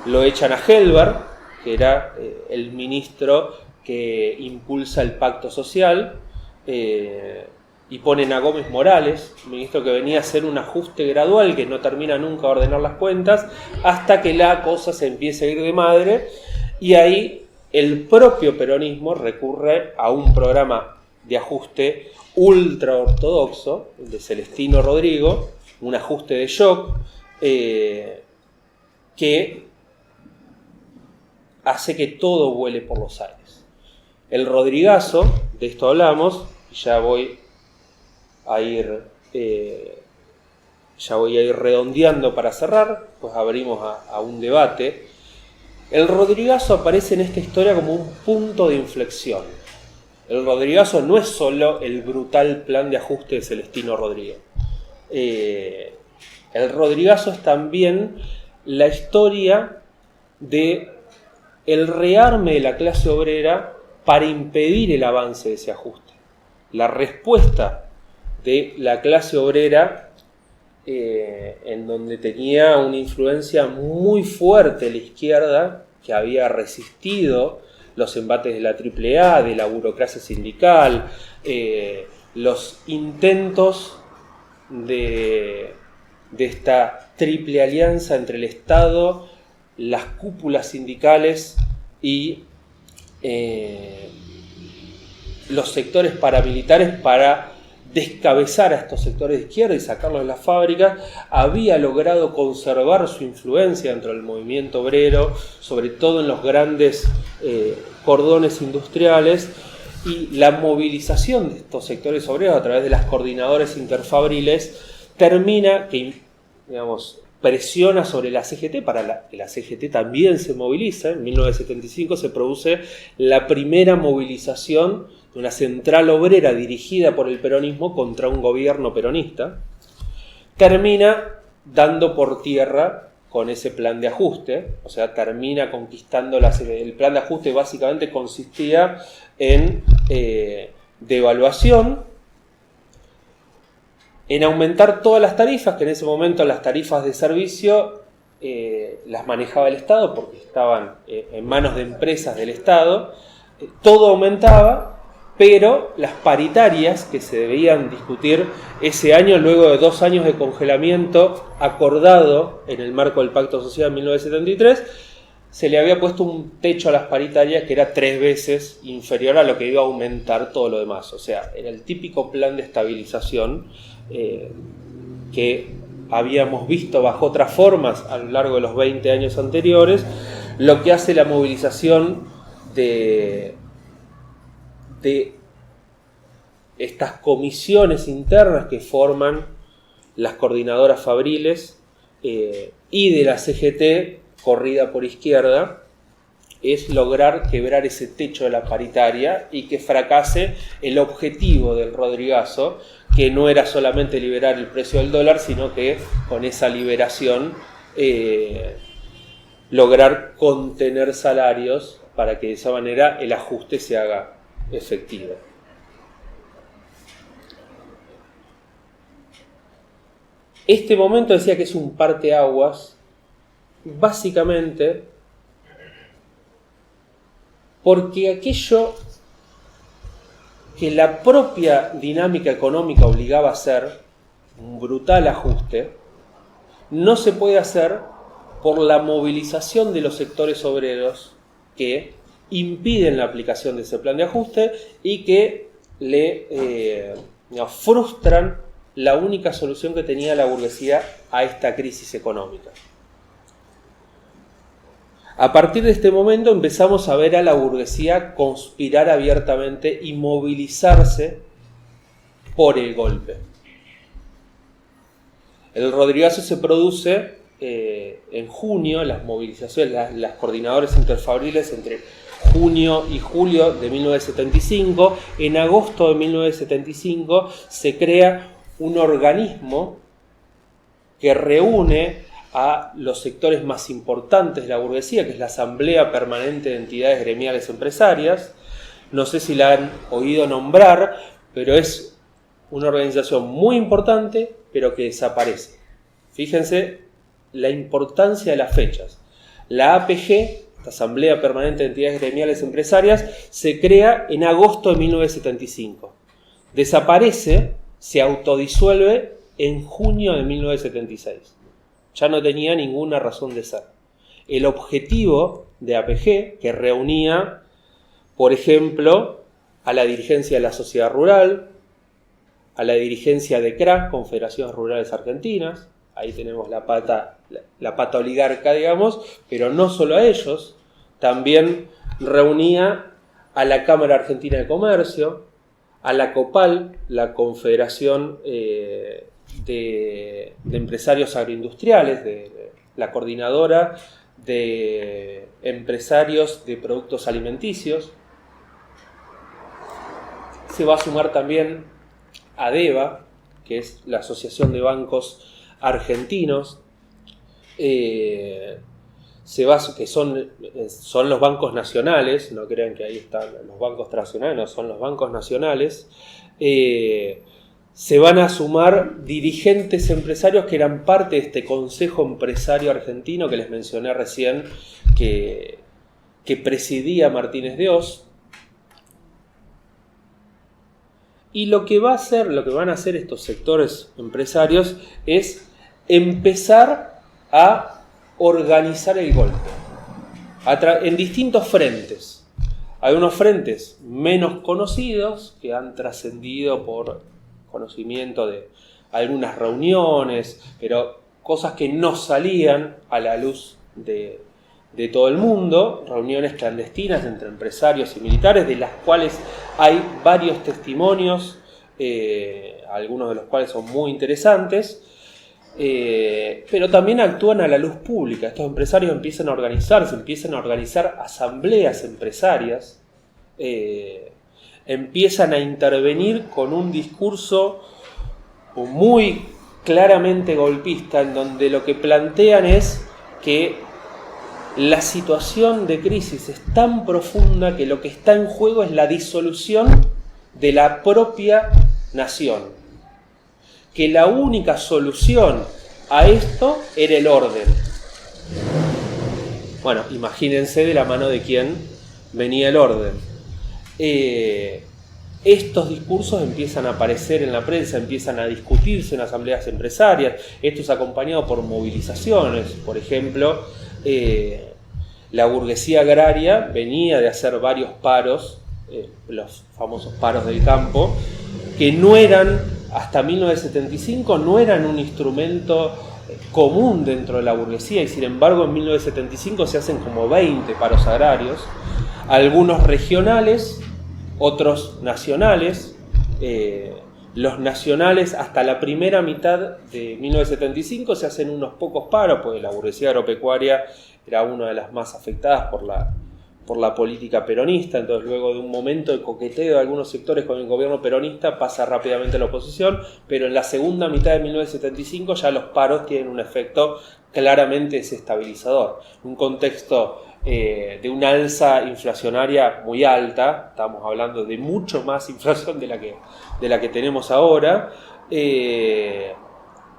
lo echan a Helber, que era el ministro que impulsa el pacto social, y ponen a Gómez Morales, un ministro que venía a hacer un ajuste gradual que no termina nunca a ordenar las cuentas, hasta que la cosa se empieza a ir de madre, y ahí el propio peronismo recurre a un programa de ajuste ultra ortodoxo, el de Celestino Rodrigo, un ajuste de shock, que hace que todo vuele por los aires. El Rodrigazo, de esto hablamos, ya voy a ir redondeando para cerrar, pues abrimos a un debate. El Rodrigazo aparece en esta historia como un punto de inflexión. El Rodrigazo no es solo el brutal plan de ajuste de Celestino Rodrigo. El Rodrigazo es también la historia de el rearme de la clase obrera para impedir el avance de ese ajuste. la respuesta de la clase obrera, en donde tenía una influencia muy fuerte la izquierda, que había resistido los embates de la AAA, de la burocracia sindical, los intentos de esta triple alianza entre el Estado, las cúpulas sindicales y los sectores paramilitares para descabezar a estos sectores de izquierda y sacarlos de las fábricas. Había logrado conservar su influencia dentro del movimiento obrero, sobre todo en los grandes cordones industriales, y la movilización de estos sectores obreros a través de las coordinadoras interfabriles termina, que digamos, presiona sobre la CGT para que la CGT también se movilice. En 1975 se produce la primera movilización de una central obrera dirigida por el peronismo contra un gobierno peronista. Termina dando por tierra con ese plan de ajuste, o sea, termina conquistando el plan de ajuste. Básicamente consistía en devaluación, en aumentar todas las tarifas, que en ese momento las tarifas de servicio las manejaba el Estado porque estaban en manos de empresas del Estado. Todo aumentaba, pero las paritarias que se debían discutir ese año, luego de 2 años de congelamiento acordado en el marco del Pacto Social en 1973, se le había puesto un techo a las paritarias que era 3 veces inferior a lo que iba a aumentar todo lo demás. O sea, era el típico plan de estabilización que habíamos visto bajo otras formas a lo largo de los 20 años anteriores. Lo que hace la movilización de estas comisiones internas que forman las coordinadoras fabriles y de la CGT corrida por izquierda, es lograr quebrar ese techo de la paritaria y que fracase el objetivo del Rodrigazo, que no era solamente liberar el precio del dólar, sino que con esa liberación lograr contener salarios para que de esa manera el ajuste se haga efectivo. Este momento decía que es un parteaguas, básicamente porque aquello que la propia dinámica económica obligaba a hacer, un brutal ajuste, no se puede hacer por la movilización de los sectores obreros que impiden la aplicación de ese plan de ajuste y que le frustran la única solución que tenía la burguesía a esta crisis económica. A partir de este momento empezamos a ver a la burguesía conspirar abiertamente y movilizarse por el golpe. El Rodrigazo se produce en junio, las movilizaciones, las coordinadoras interfabriles entre junio y julio de 1975. En agosto de 1975 se crea un organismo que reúne a los sectores más importantes de la burguesía, que es la Asamblea Permanente de Entidades Gremiales Empresarias. No sé si la han oído nombrar, pero es una organización muy importante, pero que desaparece. Fíjense la importancia de las fechas. La APG, la Asamblea Permanente de Entidades Gremiales Empresarias, se crea en agosto de 1975. Desaparece, se autodisuelve en junio de 1976. Ya no tenía ninguna razón de ser. El objetivo de APG, que reunía, por ejemplo, a la dirigencia de la sociedad rural, a la dirigencia de CRA, Confederaciones Rurales Argentinas, ahí tenemos la pata oligarca, digamos, pero no solo a ellos, también reunía a la Cámara Argentina de Comercio, a la COPAL, la Confederación de Empresarios Agroindustriales, de la coordinadora de empresarios de productos alimenticios. Se va a sumar también ADEBA, que es la Asociación de Bancos Argentinos. que son los bancos nacionales, no crean que ahí están los bancos tradicionales, no, son los bancos nacionales, se van a sumar dirigentes empresarios que eran parte de este Consejo Empresario Argentino que les mencioné recién, que presidía Martínez de Hoz. Y lo que van a hacer estos sectores empresarios es empezar a organizar el golpe en distintos frentes. Hay unos frentes menos conocidos que han trascendido por conocimiento de algunas reuniones, pero cosas que no salían a la luz de todo el mundo, reuniones clandestinas entre empresarios y militares, de las cuales hay varios testimonios, algunos de los cuales son muy interesantes, pero también actúan a la luz pública. Estos empresarios empiezan a organizarse, empiezan a organizar asambleas empresarias, empiezan a intervenir con un discurso muy claramente golpista, en donde lo que plantean es que la situación de crisis es tan profunda que lo que está en juego es la disolución de la propia nación. Que la única solución a esto era el orden. Bueno, imagínense de la mano de quién venía el orden. Estos discursos empiezan a aparecer en la prensa, empiezan a discutirse en asambleas empresarias. Esto es acompañado por movilizaciones. Por ejemplo, la burguesía agraria venía de hacer varios paros, los famosos paros del campo, que no eran, hasta 1975, no eran un instrumento común dentro de la burguesía, y sin embargo en 1975 se hacen como 20 paros agrarios, algunos regionales, otros nacionales. Los nacionales, hasta la primera mitad de 1975 se hacen unos pocos paros, porque la burguesía agropecuaria era una de las más afectadas por la política peronista. Entonces, luego de un momento de coqueteo de algunos sectores con el gobierno peronista, pasa rápidamente a la oposición, pero en la segunda mitad de 1975 ya los paros tienen un efecto claramente desestabilizador. Un contexto de una alza inflacionaria muy alta, estamos hablando de mucho más inflación de la que tenemos ahora,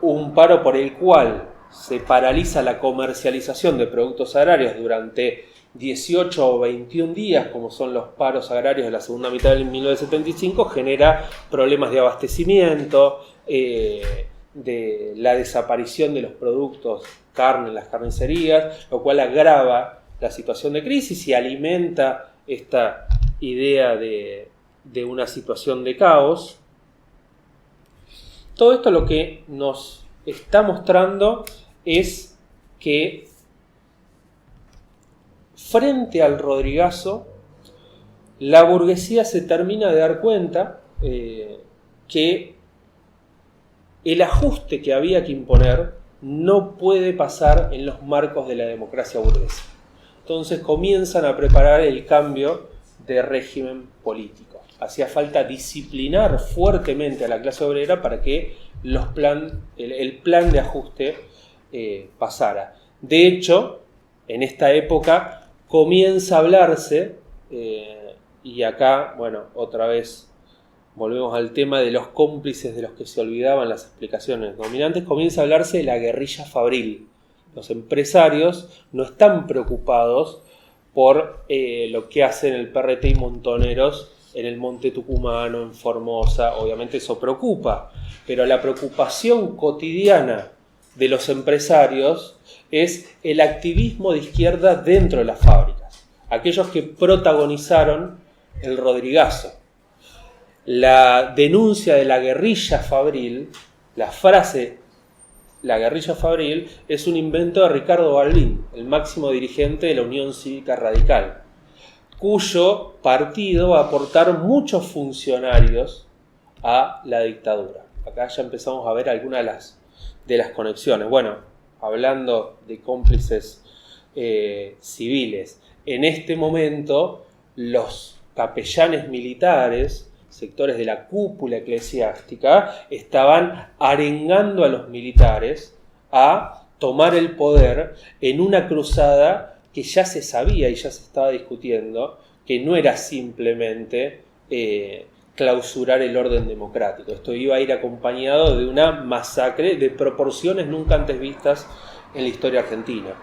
un paro por el cual se paraliza la comercialización de productos agrarios durante 18 o 21 días, como son los paros agrarios de la segunda mitad de 1975, genera problemas de abastecimiento, de la desaparición de los productos carne en las carnicerías, lo cual agrava la situación de crisis y alimenta esta idea de una situación de caos. Todo esto lo que nos está mostrando es que frente al Rodrigazo, la burguesía se termina de dar cuenta que el ajuste que había que imponer no puede pasar en los marcos de la democracia burguesa. Entonces comienzan a preparar el cambio de régimen político. Hacía falta disciplinar fuertemente a la clase obrera para que el plan de ajuste pasara. De hecho, en esta época comienza a hablarse, y acá, bueno, otra vez volvemos al tema de los cómplices de los que se olvidaban las explicaciones dominantes, comienza a hablarse de la guerrilla fabril. Los empresarios no están preocupados por lo que hacen el PRT y Montoneros en el Monte Tucumano, en Formosa. Obviamente eso preocupa, pero la preocupación cotidiana de los empresarios es el activismo de izquierda dentro de las fábricas, aquellos que protagonizaron el Rodrigazo. La denuncia de la guerrilla fabril, la frase "la guerrilla fabril", es un invento de Ricardo Balbín, el máximo dirigente de la Unión Cívica Radical, cuyo partido va a aportar muchos funcionarios a la dictadura. Acá ya empezamos a ver algunas de las conexiones. Bueno, hablando de cómplices civiles, en este momento los capellanes militares, sectores de la cúpula eclesiástica, estaban arengando a los militares a tomar el poder en una cruzada que ya se sabía y ya se estaba discutiendo, que no era simplemente clausurar el orden democrático. Esto iba a ir acompañado de una masacre de proporciones nunca antes vistas en la historia argentina.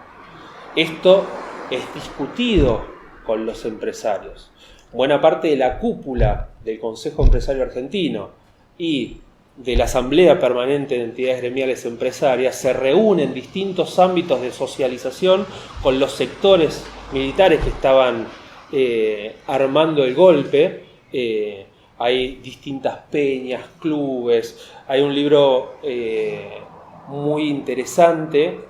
Esto es discutido con los empresarios. Buena parte de la cúpula del Consejo Empresario Argentino y de la Asamblea Permanente de Entidades Gremiales Empresarias se reúne en distintos ámbitos de socialización con los sectores militares que estaban armando el golpe. Hay distintas peñas, clubes, hay un libro muy interesante,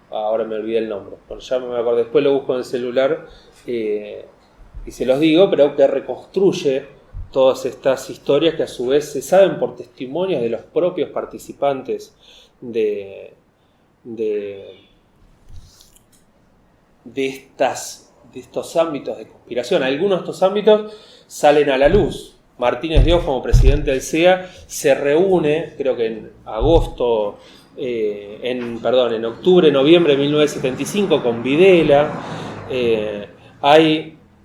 ahora me olvidé el nombre, bueno, ya me acuerdo, después lo busco en el celular y se los digo, pero que reconstruye todas estas historias que a su vez se saben por testimonios de los propios participantes de estos ámbitos de conspiración. Algunos de estos ámbitos salen a la luz. Martínez de Oz, como presidente del CEA, se reúne, creo que en agosto, en octubre, noviembre de 1975 con Videla.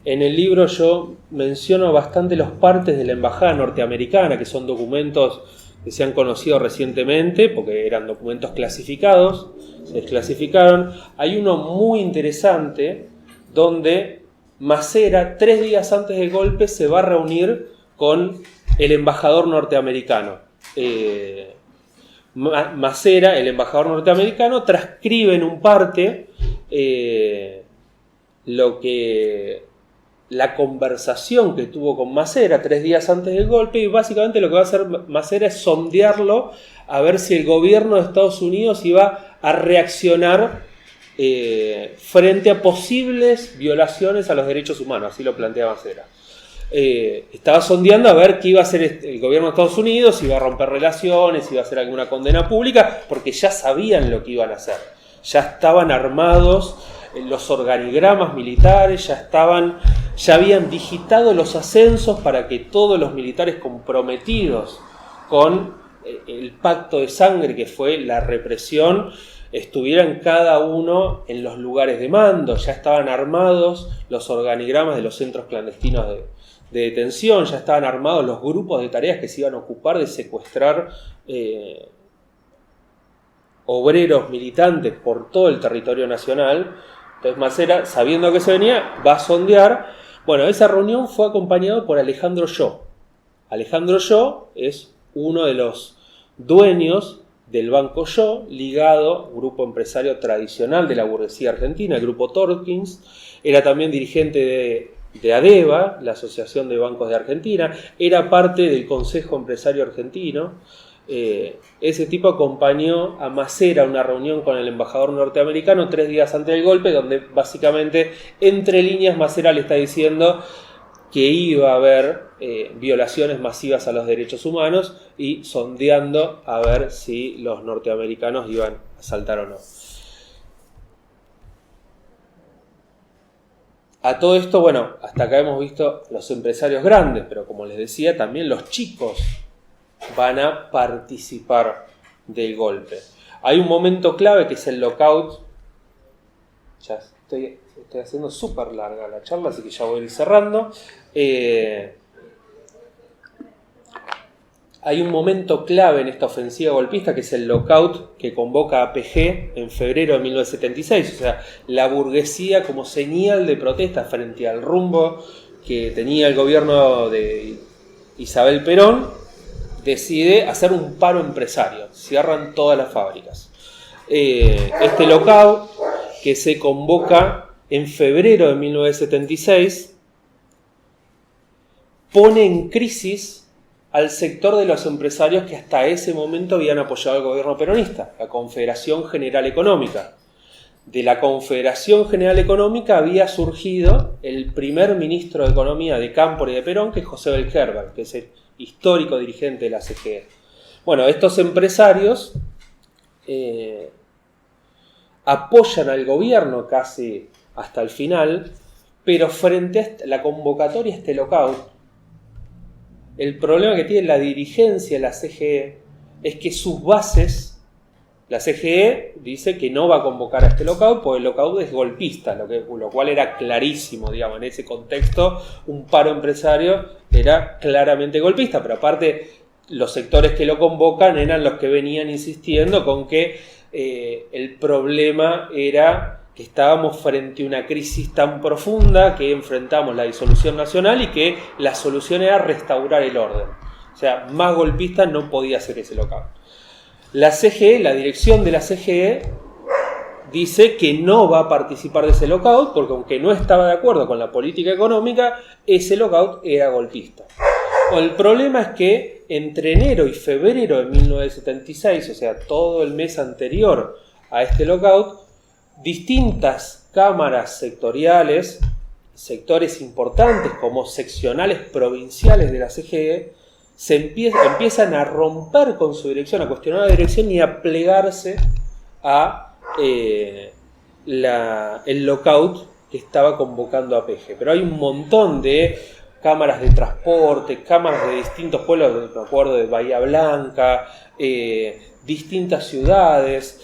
En el libro yo menciono bastante los partes de la embajada norteamericana, que son documentos que se han conocido recientemente, porque eran documentos clasificados, se desclasificaron. Hay uno muy interesante donde Macera, 3 días antes del golpe, se va a reunir con el embajador norteamericano. Macera, el embajador norteamericano, transcribe en un parte la conversación que tuvo con Macera 3 días antes del golpe, y básicamente lo que va a hacer Macera es sondearlo a ver si el gobierno de Estados Unidos iba a reaccionar frente a posibles violaciones a los derechos humanos, así lo plantea Macera. Estaba sondeando a ver qué iba a hacer el gobierno de Estados Unidos, si iba a romper relaciones, si iba a hacer alguna condena pública, porque ya sabían lo que iban a hacer, ya estaban armados los organigramas militares, ya habían digitado los ascensos para que todos los militares comprometidos con el pacto de sangre que fue la represión estuvieran cada uno en los lugares de mando. Ya estaban armados los organigramas de los centros clandestinos de detención, ya estaban armados los grupos de tareas que se iban a ocupar de secuestrar obreros militantes por todo el territorio nacional. Entonces Macera, sabiendo que se venía, va a sondear. Bueno, esa reunión fue acompañada por Alejandro Yo. Alejandro Yo es uno de los dueños del Banco Yo, ligado al grupo empresario tradicional de la burguesía argentina, el grupo Torkins. Era también dirigente de ADEBA, la Asociación de Bancos de Argentina. Era parte del Consejo Empresario Argentino. Ese tipo acompañó a Macera a una reunión con el embajador norteamericano 3 días antes del golpe, donde básicamente entre líneas Macera le está diciendo que iba a haber violaciones masivas a los derechos humanos y sondeando a ver si los norteamericanos iban a saltar o no. A todo esto, bueno, hasta acá hemos visto los empresarios grandes, pero como les decía, también los chicos van a participar del golpe. Hay un momento clave que es el lockout. Ya estoy haciendo súper larga la charla, así que ya voy a ir cerrando. Hay un momento clave en esta ofensiva golpista que es el lockout que convoca a PG en febrero de 1976. O sea, la burguesía como señal de protesta frente al rumbo que tenía el gobierno de Isabel Perón, decide hacer un paro empresario. Cierran todas las fábricas. Este lockout, que se convoca en febrero de 1976, pone en crisis al sector de los empresarios que hasta ese momento habían apoyado al gobierno peronista, la Confederación General Económica. De la Confederación General Económica había surgido el primer ministro de Economía de Cámpora y de Perón, que es José Belgerber, que es el histórico dirigente de la CGE. Bueno, estos empresarios apoyan al gobierno casi hasta el final, pero frente a la convocatoria a este lockout, el problema que tiene la dirigencia de la CGE es que sus bases La CGE dice que no va a convocar a este lockout porque el lockout es golpista, lo cual era clarísimo, digamos, en ese contexto un paro empresario era claramente golpista, pero aparte los sectores que lo convocan eran los que venían insistiendo con que el problema era que estábamos frente a una crisis tan profunda que enfrentamos la disolución nacional y que la solución era restaurar el orden. O sea, más golpista no podía ser ese lockout. La CGE, la dirección de la CGE, dice que no va a participar de ese lockout porque aunque no estaba de acuerdo con la política económica, ese lockout era golpista. El problema es que entre enero y febrero de 1976, o sea, todo el mes anterior a este lockout, distintas cámaras sectoriales, sectores importantes como seccionales provinciales de la CGE, empiezan a romper con su dirección, a cuestionar la dirección y a plegarse a el lockout que estaba convocando a PG. Pero hay un montón de cámaras de transporte, cámaras de distintos pueblos, me acuerdo de Bahía Blanca, distintas ciudades,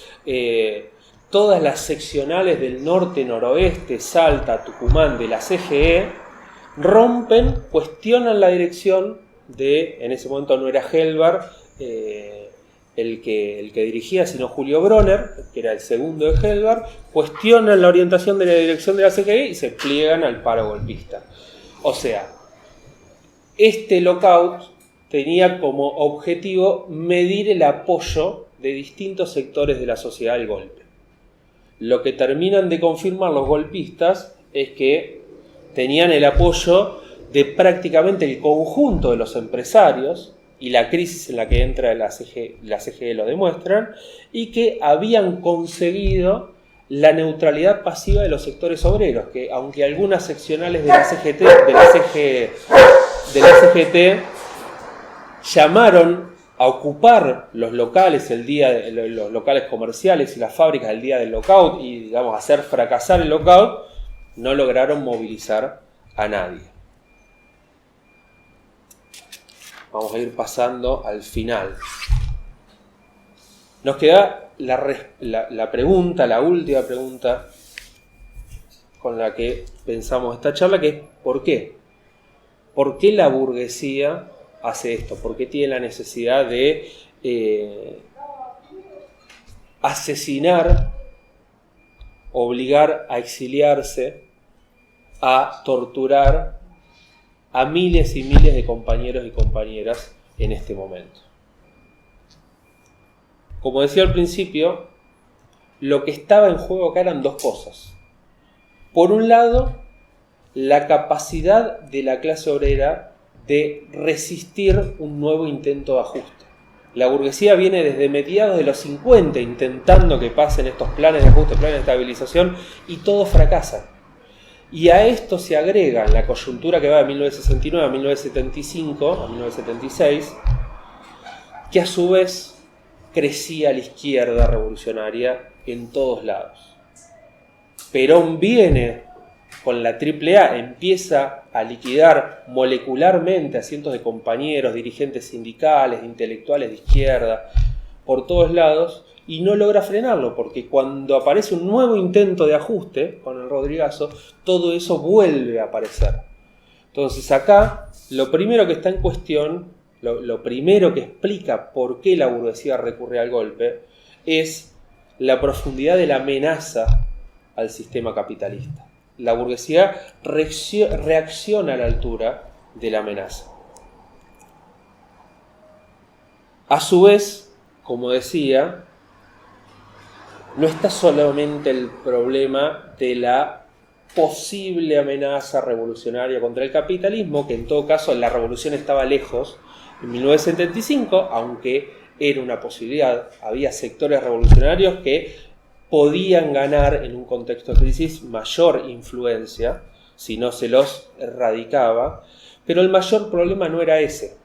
todas las seccionales del norte, noroeste, Salta, Tucumán, de la CGE, rompen, cuestionan la dirección en ese momento no era Helbar el que dirigía, sino Julio Bronner, que era el segundo de Helbar, cuestionan la orientación de la dirección de la CGE y se pliegan al paro golpista. O sea, este lockout tenía como objetivo medir el apoyo de distintos sectores de la sociedad al golpe. Lo que terminan de confirmar los golpistas es que tenían el apoyo de prácticamente el conjunto de los empresarios, y la crisis en la que entra la CGE lo demuestran, y que habían conseguido la neutralidad pasiva de los sectores obreros, que aunque algunas seccionales de la CGT llamaron a ocupar los locales los locales comerciales y las fábricas el día del lockout y, digamos, hacer fracasar el lockout, no lograron movilizar a nadie. Vamos a ir pasando al final. Nos queda la pregunta, la última pregunta con la que pensamos esta charla, que es ¿por qué? ¿Por qué la burguesía hace esto? ¿Por qué tiene la necesidad de asesinar, obligar a exiliarse, a torturar a miles y miles de compañeros y compañeras en este momento? Como decía al principio, lo que estaba en juego acá eran dos cosas. Por un lado, la capacidad de la clase obrera de resistir un nuevo intento de ajuste. La burguesía viene desde mediados de los 50 intentando que pasen estos planes de ajuste, planes de estabilización, y todos fracasan. Y a esto se agrega, en la coyuntura que va de 1969 a 1975, a 1976, que a su vez crecía la izquierda revolucionaria en todos lados. Perón viene con la AAA, empieza a liquidar molecularmente a cientos de compañeros, dirigentes sindicales, intelectuales de izquierda, por todos lados, y no logra frenarlo, porque cuando aparece un nuevo intento de ajuste con el Rodrigazo, todo eso vuelve a aparecer. Entonces acá, lo primero que está en cuestión, lo primero que explica por qué la burguesía recurre al golpe, es la profundidad de la amenaza al sistema capitalista. La burguesía reacciona a la altura de la amenaza. A su vez, como decía, no está solamente el problema de la posible amenaza revolucionaria contra el capitalismo, que en todo caso la revolución estaba lejos en 1975, aunque era una posibilidad. Había sectores revolucionarios que podían ganar en un contexto de crisis mayor influencia si no se los erradicaba, pero el mayor problema no era ese.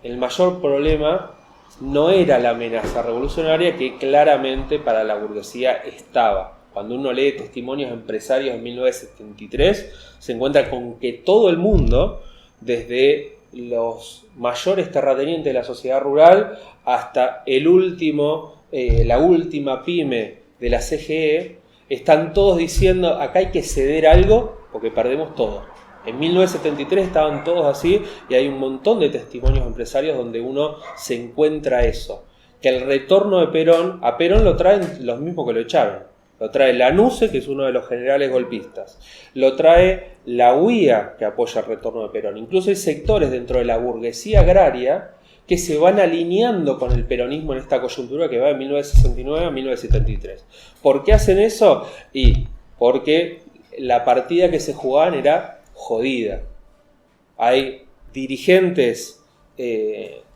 El mayor problema no era la amenaza revolucionaria, que claramente para la burguesía estaba. Cuando uno lee testimonios empresarios en 1973, se encuentra con que todo el mundo, desde los mayores terratenientes de la sociedad rural hasta el último la última pyme de la CGE, están todos diciendo acá hay que ceder algo porque perdemos todo. En 1973 estaban todos así y hay un montón de testimonios empresarios donde uno se encuentra eso. Que el retorno de Perón, a Perón lo traen los mismos que lo echaron. Lo trae Lanusse, que es uno de los generales golpistas. Lo trae la UIA, que apoya el retorno de Perón. Incluso hay sectores dentro de la burguesía agraria que se van alineando con el peronismo en esta coyuntura que va de 1969 a 1973. ¿Por qué hacen eso? Y porque la partida que se jugaban era jodida. Hay dirigentes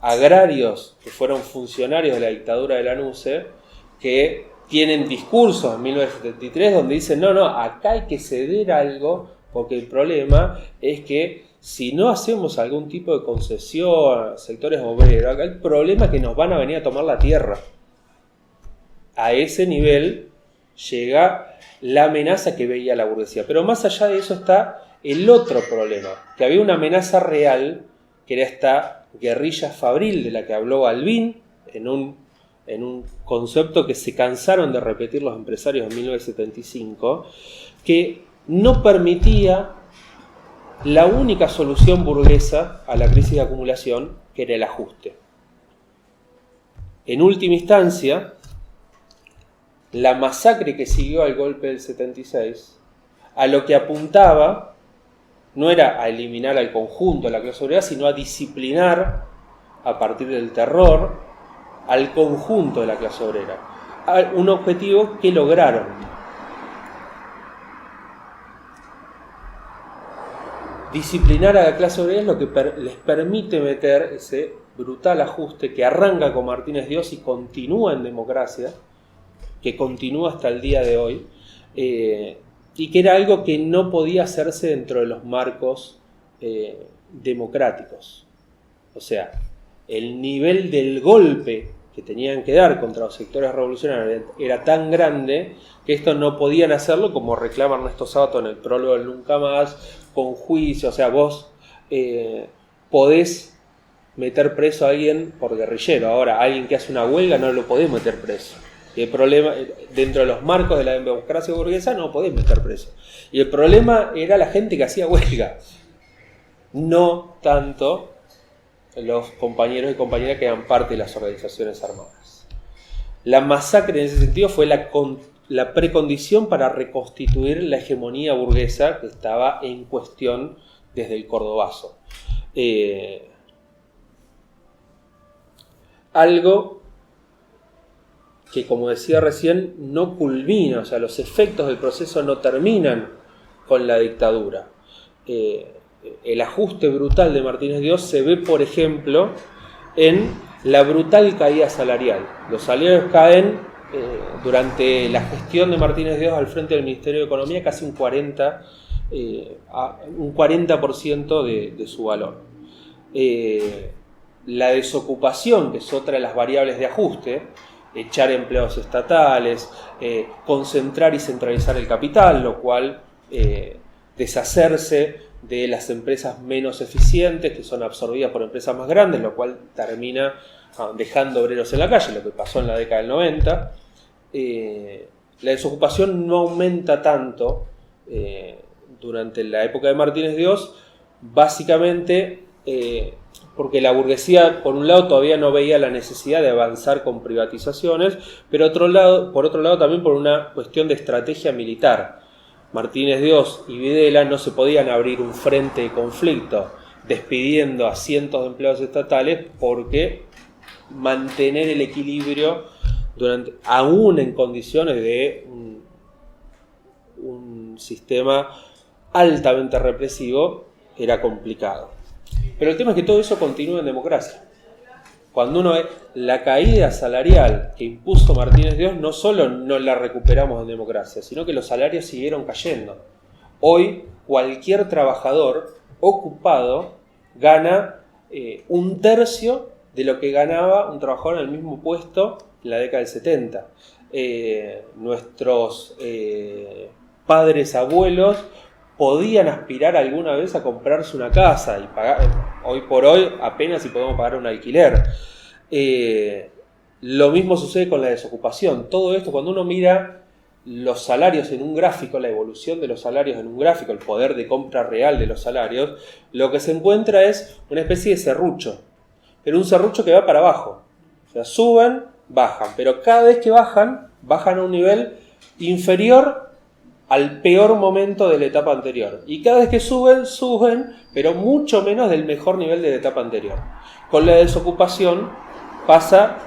agrarios que fueron funcionarios de la dictadura de Lanusse que tienen discursos en 1973 donde dicen no, acá hay que ceder algo porque el problema es que si no hacemos algún tipo de concesión a sectores obreros, acá el problema es que nos van a venir a tomar la tierra. A ese nivel llega la amenaza que veía la burguesía. Pero más allá de eso está el otro problema, que había una amenaza real, que era esta guerrilla fabril de la que habló Balbín, en un concepto que se cansaron de repetir los empresarios en 1975, que no permitía la única solución burguesa a la crisis de acumulación, que era el ajuste. En última instancia, la masacre que siguió al golpe del 76, a lo que apuntaba no era a eliminar al conjunto de la clase obrera, sino a disciplinar, a partir del terror, al conjunto de la clase obrera. Un objetivo que lograron. Disciplinar a la clase obrera es lo que les permite meter ese brutal ajuste que arranca con Martínez Dios y continúa en democracia, que continúa hasta el día de hoy, y que era algo que no podía hacerse dentro de los marcos democráticos. O sea, el nivel del golpe que tenían que dar contra los sectores revolucionarios era tan grande que esto no podían hacerlo, como reclama Ernesto Sábato en el prólogo del Nunca Más, con juicio. O sea, vos podés meter preso a alguien por guerrillero. Ahora, alguien que hace una huelga no lo podés meter preso. Y el problema, dentro de los marcos de la democracia burguesa, no podés meter preso. Y el problema era la gente que hacía huelga, no tanto los compañeros y compañeras que eran parte de las organizaciones armadas. La masacre en ese sentido fue la precondición para reconstituir la hegemonía burguesa que estaba en cuestión desde el Cordobazo. Algo que, como decía recién, no culmina, o sea, los efectos del proceso no terminan con la dictadura. El ajuste brutal de Martínez Dios se ve, por ejemplo, en la brutal caída salarial. Los salarios caen durante la gestión de Martínez Dios al frente del Ministerio de Economía casi un 40% de su valor. La desocupación, que es otra de las variables de ajuste, echar empleados estatales, concentrar y centralizar el capital, lo cual deshacerse de las empresas menos eficientes que son absorbidas por empresas más grandes, lo cual termina dejando obreros en la calle, lo que pasó en la década del 90. La desocupación no aumenta tanto durante la época de Martínez Dios, básicamente porque la burguesía, por un lado, todavía no veía la necesidad de avanzar con privatizaciones, pero por otro lado también por una cuestión de estrategia militar. Martínez Dios y Videla no se podían abrir un frente de conflicto despidiendo a cientos de empleados estatales, porque mantener el equilibrio aún en condiciones de un sistema altamente represivo era complicado. Pero el tema es que todo eso continúa en democracia. Cuando uno ve la caída salarial que impuso Martínez Dios, no solo no la recuperamos en democracia, sino que los salarios siguieron cayendo. Hoy cualquier trabajador ocupado gana un tercio de lo que ganaba un trabajador en el mismo puesto en la década del 70. Nuestros padres, abuelos podían aspirar alguna vez a comprarse una casa y pagar. Hoy por hoy apenas si podemos pagar un alquiler. Lo mismo sucede con la desocupación. Todo esto, cuando uno mira los salarios en un gráfico, la evolución de los salarios en un gráfico, el poder de compra real de los salarios, lo que se encuentra es una especie de serrucho, pero un serrucho que va para abajo. O sea, suben, bajan, pero cada vez que bajan a un nivel inferior al peor momento de la etapa anterior. Y cada vez que suben, pero mucho menos del mejor nivel de la etapa anterior. Con la desocupación pasa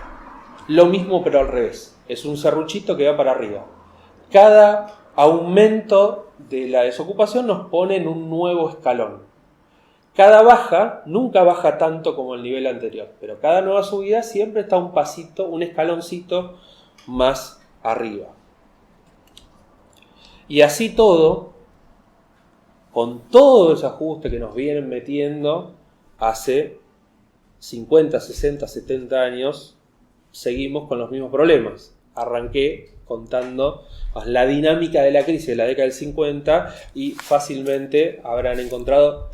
lo mismo, pero al revés. Es un serruchito que va para arriba. Cada aumento de la desocupación nos pone en un nuevo escalón. Cada baja nunca baja tanto como el nivel anterior, pero cada nueva subida siempre está un pasito, un escaloncito más arriba. Y así todo, con todo ese ajuste que nos vienen metiendo hace 50, 60, 70 años, seguimos con los mismos problemas. Arranqué contando la dinámica de la crisis de la década del 50 y fácilmente habrán encontrado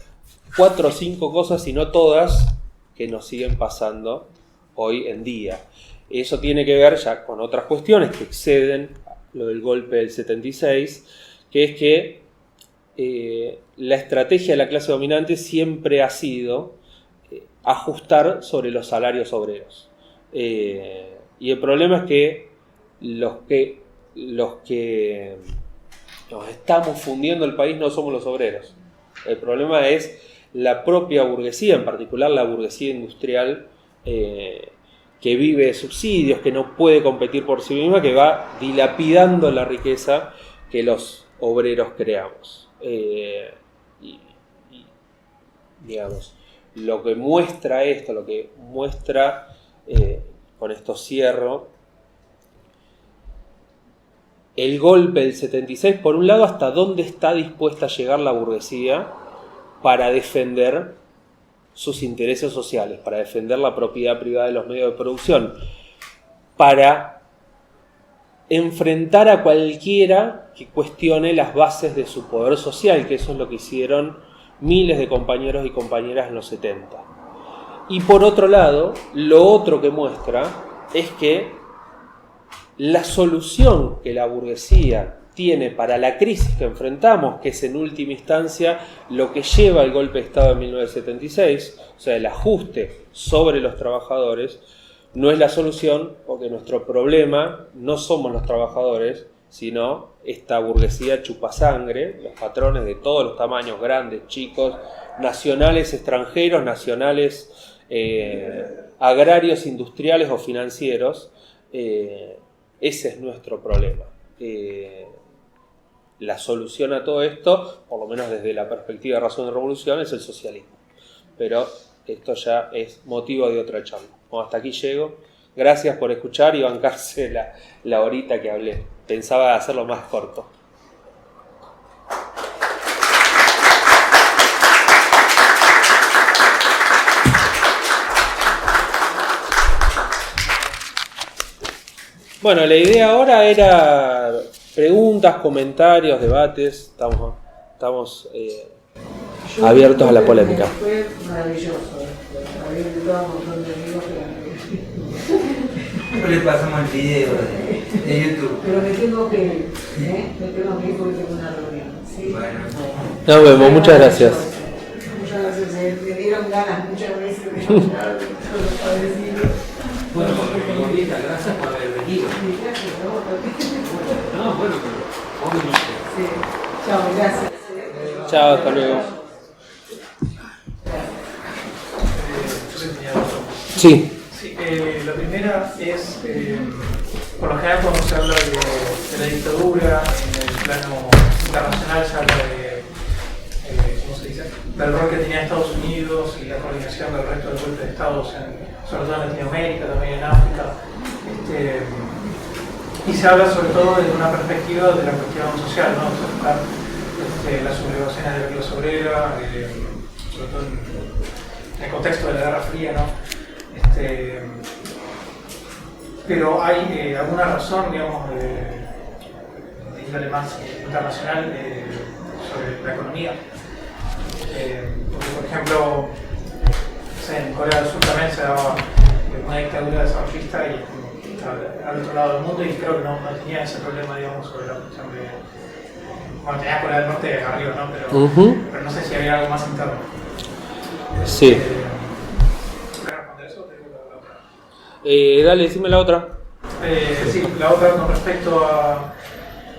4 o 5 cosas, si no todas, que nos siguen pasando hoy en día. Eso tiene que ver ya con otras cuestiones que exceden lo del golpe del 76, que es que la estrategia de la clase dominante siempre ha sido ajustar sobre los salarios obreros. Y el problema es que los que nos estamos fundiendo el país no somos los obreros. El problema es la propia burguesía, en particular la burguesía industrial, que vive de subsidios, que no puede competir por sí misma, que va dilapidando la riqueza que los obreros creamos. Digamos, lo que muestra esto, con esto cierro, el golpe del 76, por un lado, hasta dónde está dispuesta a llegar la burguesía para defender sus intereses sociales, para defender la propiedad privada de los medios de producción, para enfrentar a cualquiera que cuestione las bases de su poder social, que eso es lo que hicieron miles de compañeros y compañeras en los 70. Y por otro lado, lo otro que muestra es que la solución que la burguesía tiene para la crisis que enfrentamos, que es en última instancia lo que lleva el golpe de Estado de 1976, o sea, el ajuste sobre los trabajadores, no es la solución, porque nuestro problema no somos los trabajadores, sino esta burguesía chupasangre, los patrones de todos los tamaños, grandes, chicos, nacionales, extranjeros, nacionales, agrarios, industriales o financieros. Ese es nuestro problema. La solución a todo esto, por lo menos desde la perspectiva de razón de revolución, es el socialismo. Pero esto ya es motivo de otra charla. Bueno, hasta aquí llego. Gracias por escuchar y bancarse la horita que hablé. Pensaba hacerlo más corto. Bueno, la idea ahora era preguntas, comentarios, debates. Estamos abiertos a la polémica. Fue maravilloso. Había invitado a un montón de amigos Después le pasamos el video de YouTube. pero me tengo que ir, porque tengo una reunión. ¿Sí? Bueno. Nos vemos, muchas gracias. Muchas gracias, me dieron ganas muchas veces de hablar de todos los padecidos. Bueno, Bonita, gracias por haber venido. Sí, gracias a vos también. No, bueno, pero vos viniste. Sí. Chao, gracias. Chao, hasta luego. Yo tenía dos. Sí. Sí, la primera es, por lo general cuando se habla de la dictadura, en el plano internacional se habla de, ¿cómo se dice?, del rol que tenía Estados Unidos y la coordinación del resto del golpe de estados, sobre todo en Latinoamérica, también en África. Y se habla sobre todo desde una perspectiva de la cuestión social, ¿no? Las sublevaciones de la clase obrera, sobre todo en el contexto de la Guerra Fría, ¿no? Pero hay alguna razón, digamos, de índole más internacional sobre la economía. Porque, por ejemplo, en Corea del Sur también se daba una dictadura desarrollista y al otro lado del mundo, y creo que no tenía ese problema, digamos, sobre la cuestión de... Bueno, tenía Corea del Norte arriba, ¿no? Pero no sé si había algo más interno. Sí. ¿Para responder eso? Te digo la otra. Dale, decime la otra. Sí, la otra con respecto a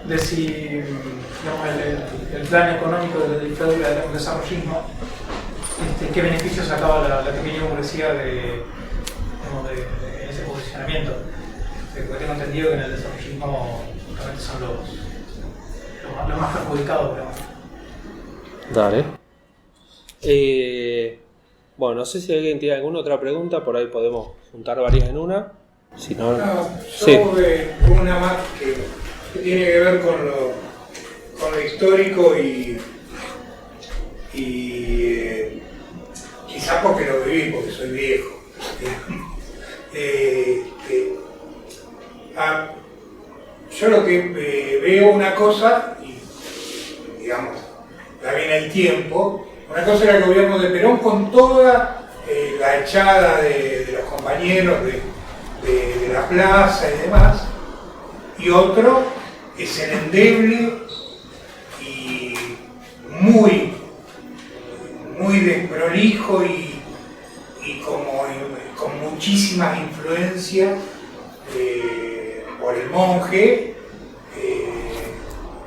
de si digamos, el plan económico de la dictadura del desarrollismo, qué beneficios sacaba la pequeña burguesía de ese posicionamiento. Porque tengo entendido que en el desarrollismo realmente son los más perjudicados, digamos. Dale. Bueno, no sé si alguien tiene alguna otra pregunta, por ahí podemos juntar varias en una. Si no, sí. Una más que tiene que ver con lo histórico y quizás porque lo viví, porque soy viejo. Yo lo que veo una cosa, y digamos, ya viene el tiempo, una cosa era el gobierno de Perón con toda la echada de los compañeros de la plaza y demás, y otro es el endeble y muy desprolijo y con muchísimas influencias por el monje,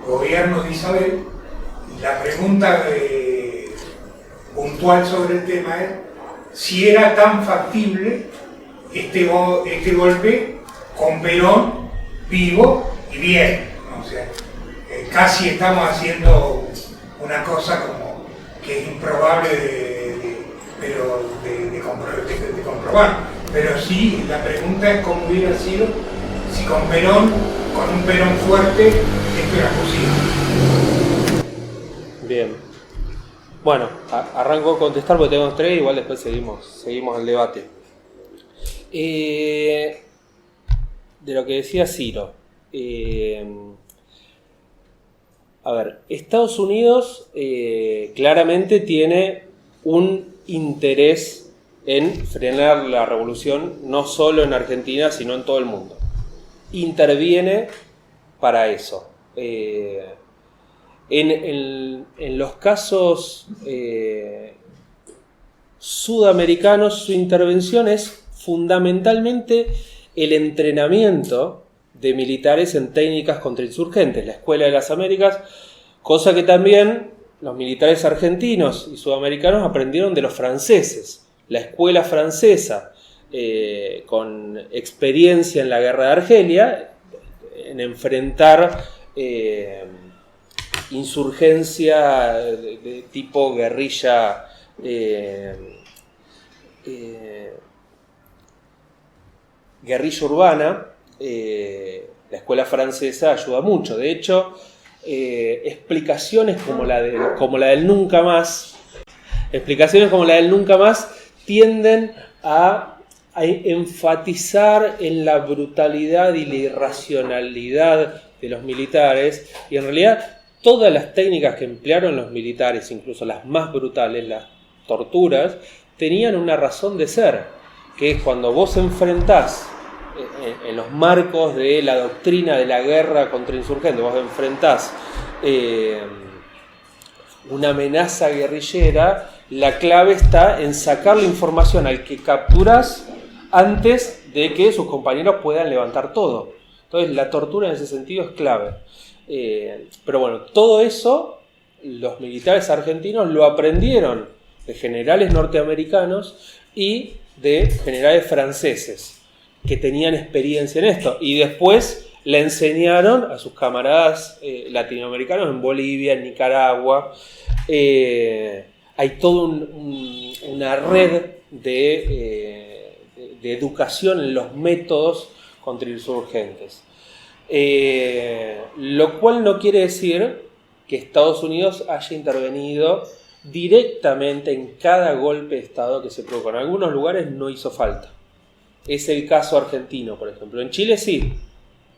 gobierno de Isabel. La pregunta puntual sobre el tema es si era tan factible este golpe con Perón vivo y bien, ¿no? O sea, casi estamos haciendo una cosa como que es improbable de comprobar, pero sí, la pregunta es cómo hubiera sido si con un Perón fuerte, esto era posible. Bien. Bueno, arranco a contestar porque tenemos tres, igual después seguimos el debate. De lo que decía Ciro. A ver, Estados Unidos claramente tiene un interés en frenar la revolución, no solo en Argentina, sino en todo el mundo. Interviene para eso. En los casos sudamericanos, su intervención es fundamentalmente el entrenamiento de militares en técnicas contrainsurgentes, la Escuela de las Américas, cosa que también los militares argentinos y sudamericanos aprendieron de los franceses. La escuela francesa, con experiencia en la guerra de Argelia, en enfrentar insurgencia de tipo guerrilla guerrilla urbana. La escuela francesa ayuda mucho. De hecho, explicaciones como la del nunca más tienden a enfatizar en la brutalidad y la irracionalidad de los militares, y en realidad todas las técnicas que emplearon los militares, incluso las más brutales, las torturas, tenían una razón de ser, que es cuando vos enfrentás en los marcos de la doctrina de la guerra contra insurgentes, vos enfrentás una amenaza guerrillera, la clave está en sacar la información al que capturás antes de que sus compañeros puedan levantar todo. Entonces la tortura en ese sentido es clave. Pero bueno, todo eso los militares argentinos lo aprendieron de generales norteamericanos y de generales franceses que tenían experiencia en esto, y después le enseñaron a sus camaradas latinoamericanos en Bolivia, en Nicaragua. Hay toda una red de educación en los métodos contrainsurgentes. Lo cual no quiere decir que Estados Unidos haya intervenido directamente en cada golpe de Estado que se produjo. En algunos lugares no hizo falta. Es el caso argentino, por ejemplo. En Chile sí.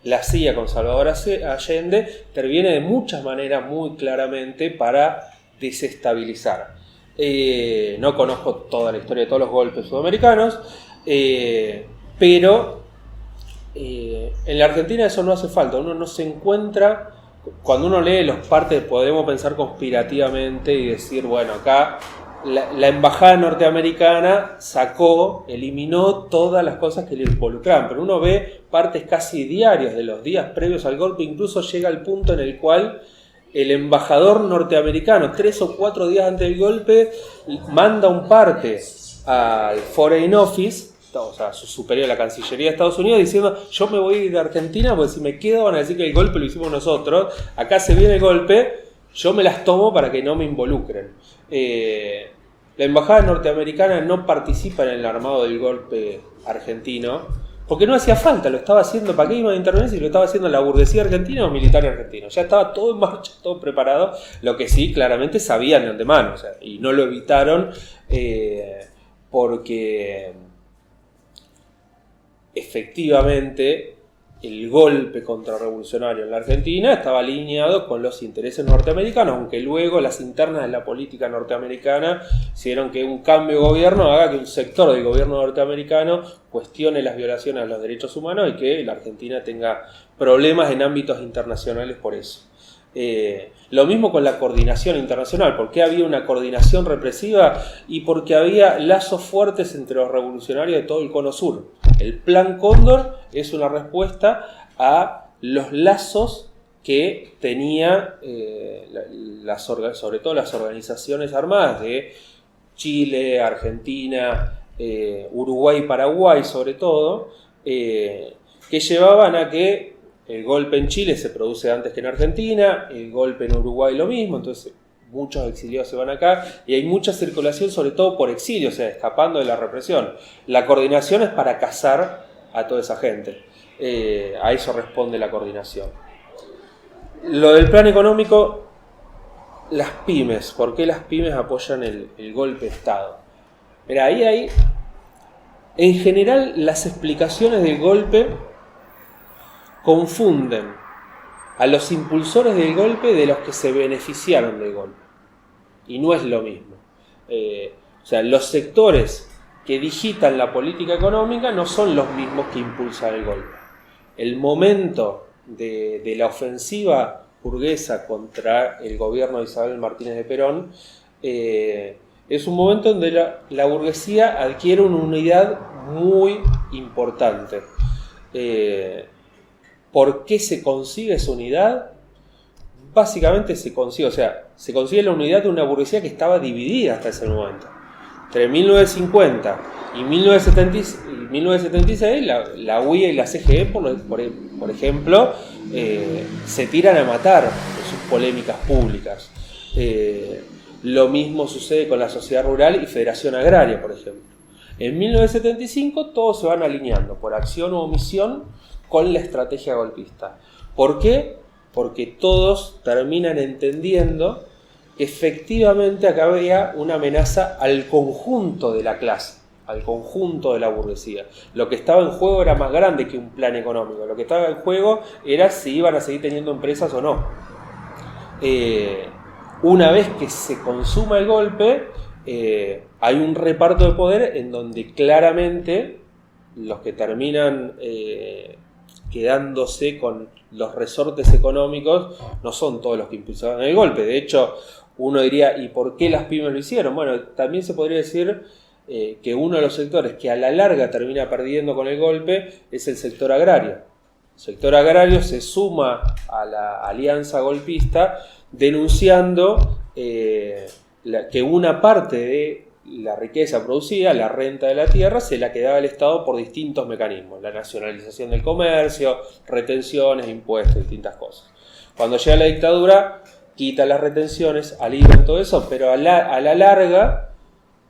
La CIA con Salvador Allende interviene de muchas maneras muy claramente para desestabilizar. No conozco toda la historia de todos los golpes sudamericanos, Pero en la Argentina eso no hace falta, uno no se encuentra, cuando uno lee los partes podemos pensar conspirativamente y decir, bueno, acá la embajada norteamericana eliminó todas las cosas que le involucraban, pero uno ve partes casi diarias de los días previos al golpe, incluso llega al punto en el cual el embajador norteamericano 3 o 4 días antes del golpe manda un parte al Foreign Office, o sea, su superior a la Cancillería de Estados Unidos, diciendo, yo me voy a ir de Argentina porque si me quedo van a decir que el golpe lo hicimos nosotros, acá se viene el golpe, yo me las tomo para que no me involucren. La embajada norteamericana no participa en el armado del golpe argentino, porque no hacía falta, lo estaba haciendo, ¿para qué iban a intervenir si lo estaba haciendo la burguesía argentina o los militares argentinos? Ya estaba todo en marcha, todo preparado, lo que sí, claramente sabían de antemano, o sea, y no lo evitaron porque efectivamente el golpe contrarrevolucionario en la Argentina estaba alineado con los intereses norteamericanos, aunque luego las internas de la política norteamericana hicieron que un cambio de gobierno haga que un sector del gobierno norteamericano cuestione las violaciones a los derechos humanos y que la Argentina tenga problemas en ámbitos internacionales por eso. Lo mismo con la coordinación internacional. ¿Por qué había una coordinación represiva? Y porque había lazos fuertes entre los revolucionarios de todo el cono sur. El Plan Cóndor es una respuesta a los lazos que tenía sobre todo las organizaciones armadas de Chile, Argentina, Uruguay y Paraguay sobre todo, que llevaban a que el golpe en Chile se produce antes que en Argentina, el golpe en Uruguay lo mismo, entonces muchos exiliados se van acá y hay mucha circulación sobre todo por exilio, o sea, escapando de la represión. La coordinación es para cazar a toda esa gente, a eso responde la coordinación. Lo del plan económico, las pymes, ¿por qué las pymes apoyan el golpe de Estado? Mira, ahí hay, en general las explicaciones del golpe confunden a los impulsores del golpe de los que se beneficiaron del golpe. Y no es lo mismo. O sea, los sectores que digitan la política económica no son los mismos que impulsan el golpe. El momento de la ofensiva burguesa contra el gobierno de Isabel Martínez de Perón es un momento donde la burguesía adquiere una unidad muy importante. ¿Por qué se consigue esa unidad? Básicamente se consigue la unidad de una burguesía que estaba dividida hasta ese momento. Entre 1950 y 1976, la UIA y la CGE, por ejemplo, se tiran a matar en sus polémicas públicas. Lo mismo sucede con la Sociedad Rural y Federación Agraria, por ejemplo. En 1975 todos se van alineando por acción o omisión con la estrategia golpista. ¿Por qué? Porque todos terminan entendiendo que efectivamente acá había una amenaza al conjunto de la clase, al conjunto de la burguesía. Lo que estaba en juego era más grande que un plan económico. Lo que estaba en juego era si iban a seguir teniendo empresas o no. Una vez que se consuma el golpe, hay un reparto de poder en donde claramente los que terminan quedándose con los resortes económicos no son todos los que impulsaban el golpe. De hecho, uno diría, ¿y por qué las pymes lo hicieron? Bueno, también se podría decir que uno de los sectores que a la larga termina perdiendo con el golpe es el sector agrario. El sector agrario se suma a la alianza golpista denunciando que una parte de la riqueza producida, la renta de la tierra, se la quedaba el Estado por distintos mecanismos. La nacionalización del comercio, retenciones, impuestos, distintas cosas. Cuando llega la dictadura, quita las retenciones, alivian todo eso, pero a la larga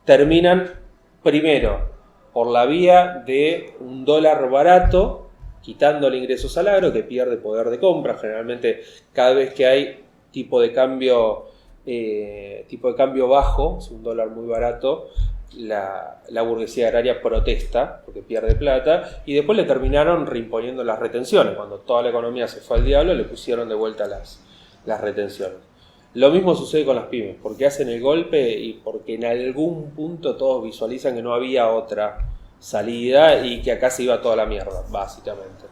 terminan primero por la vía de un dólar barato, quitándole ingresos al agro, que pierde poder de compra. Generalmente, cada vez que hay tipo de cambio bajo, es un dólar muy barato, la burguesía agraria protesta porque pierde plata, y después le terminaron reimponiendo las retenciones. Cuando toda la economía se fue al diablo, le pusieron de vuelta las retenciones. Lo mismo sucede con las pymes, porque hacen el golpe y porque en algún punto todos visualizan que no había otra salida y que acá se iba toda la mierda, básicamente.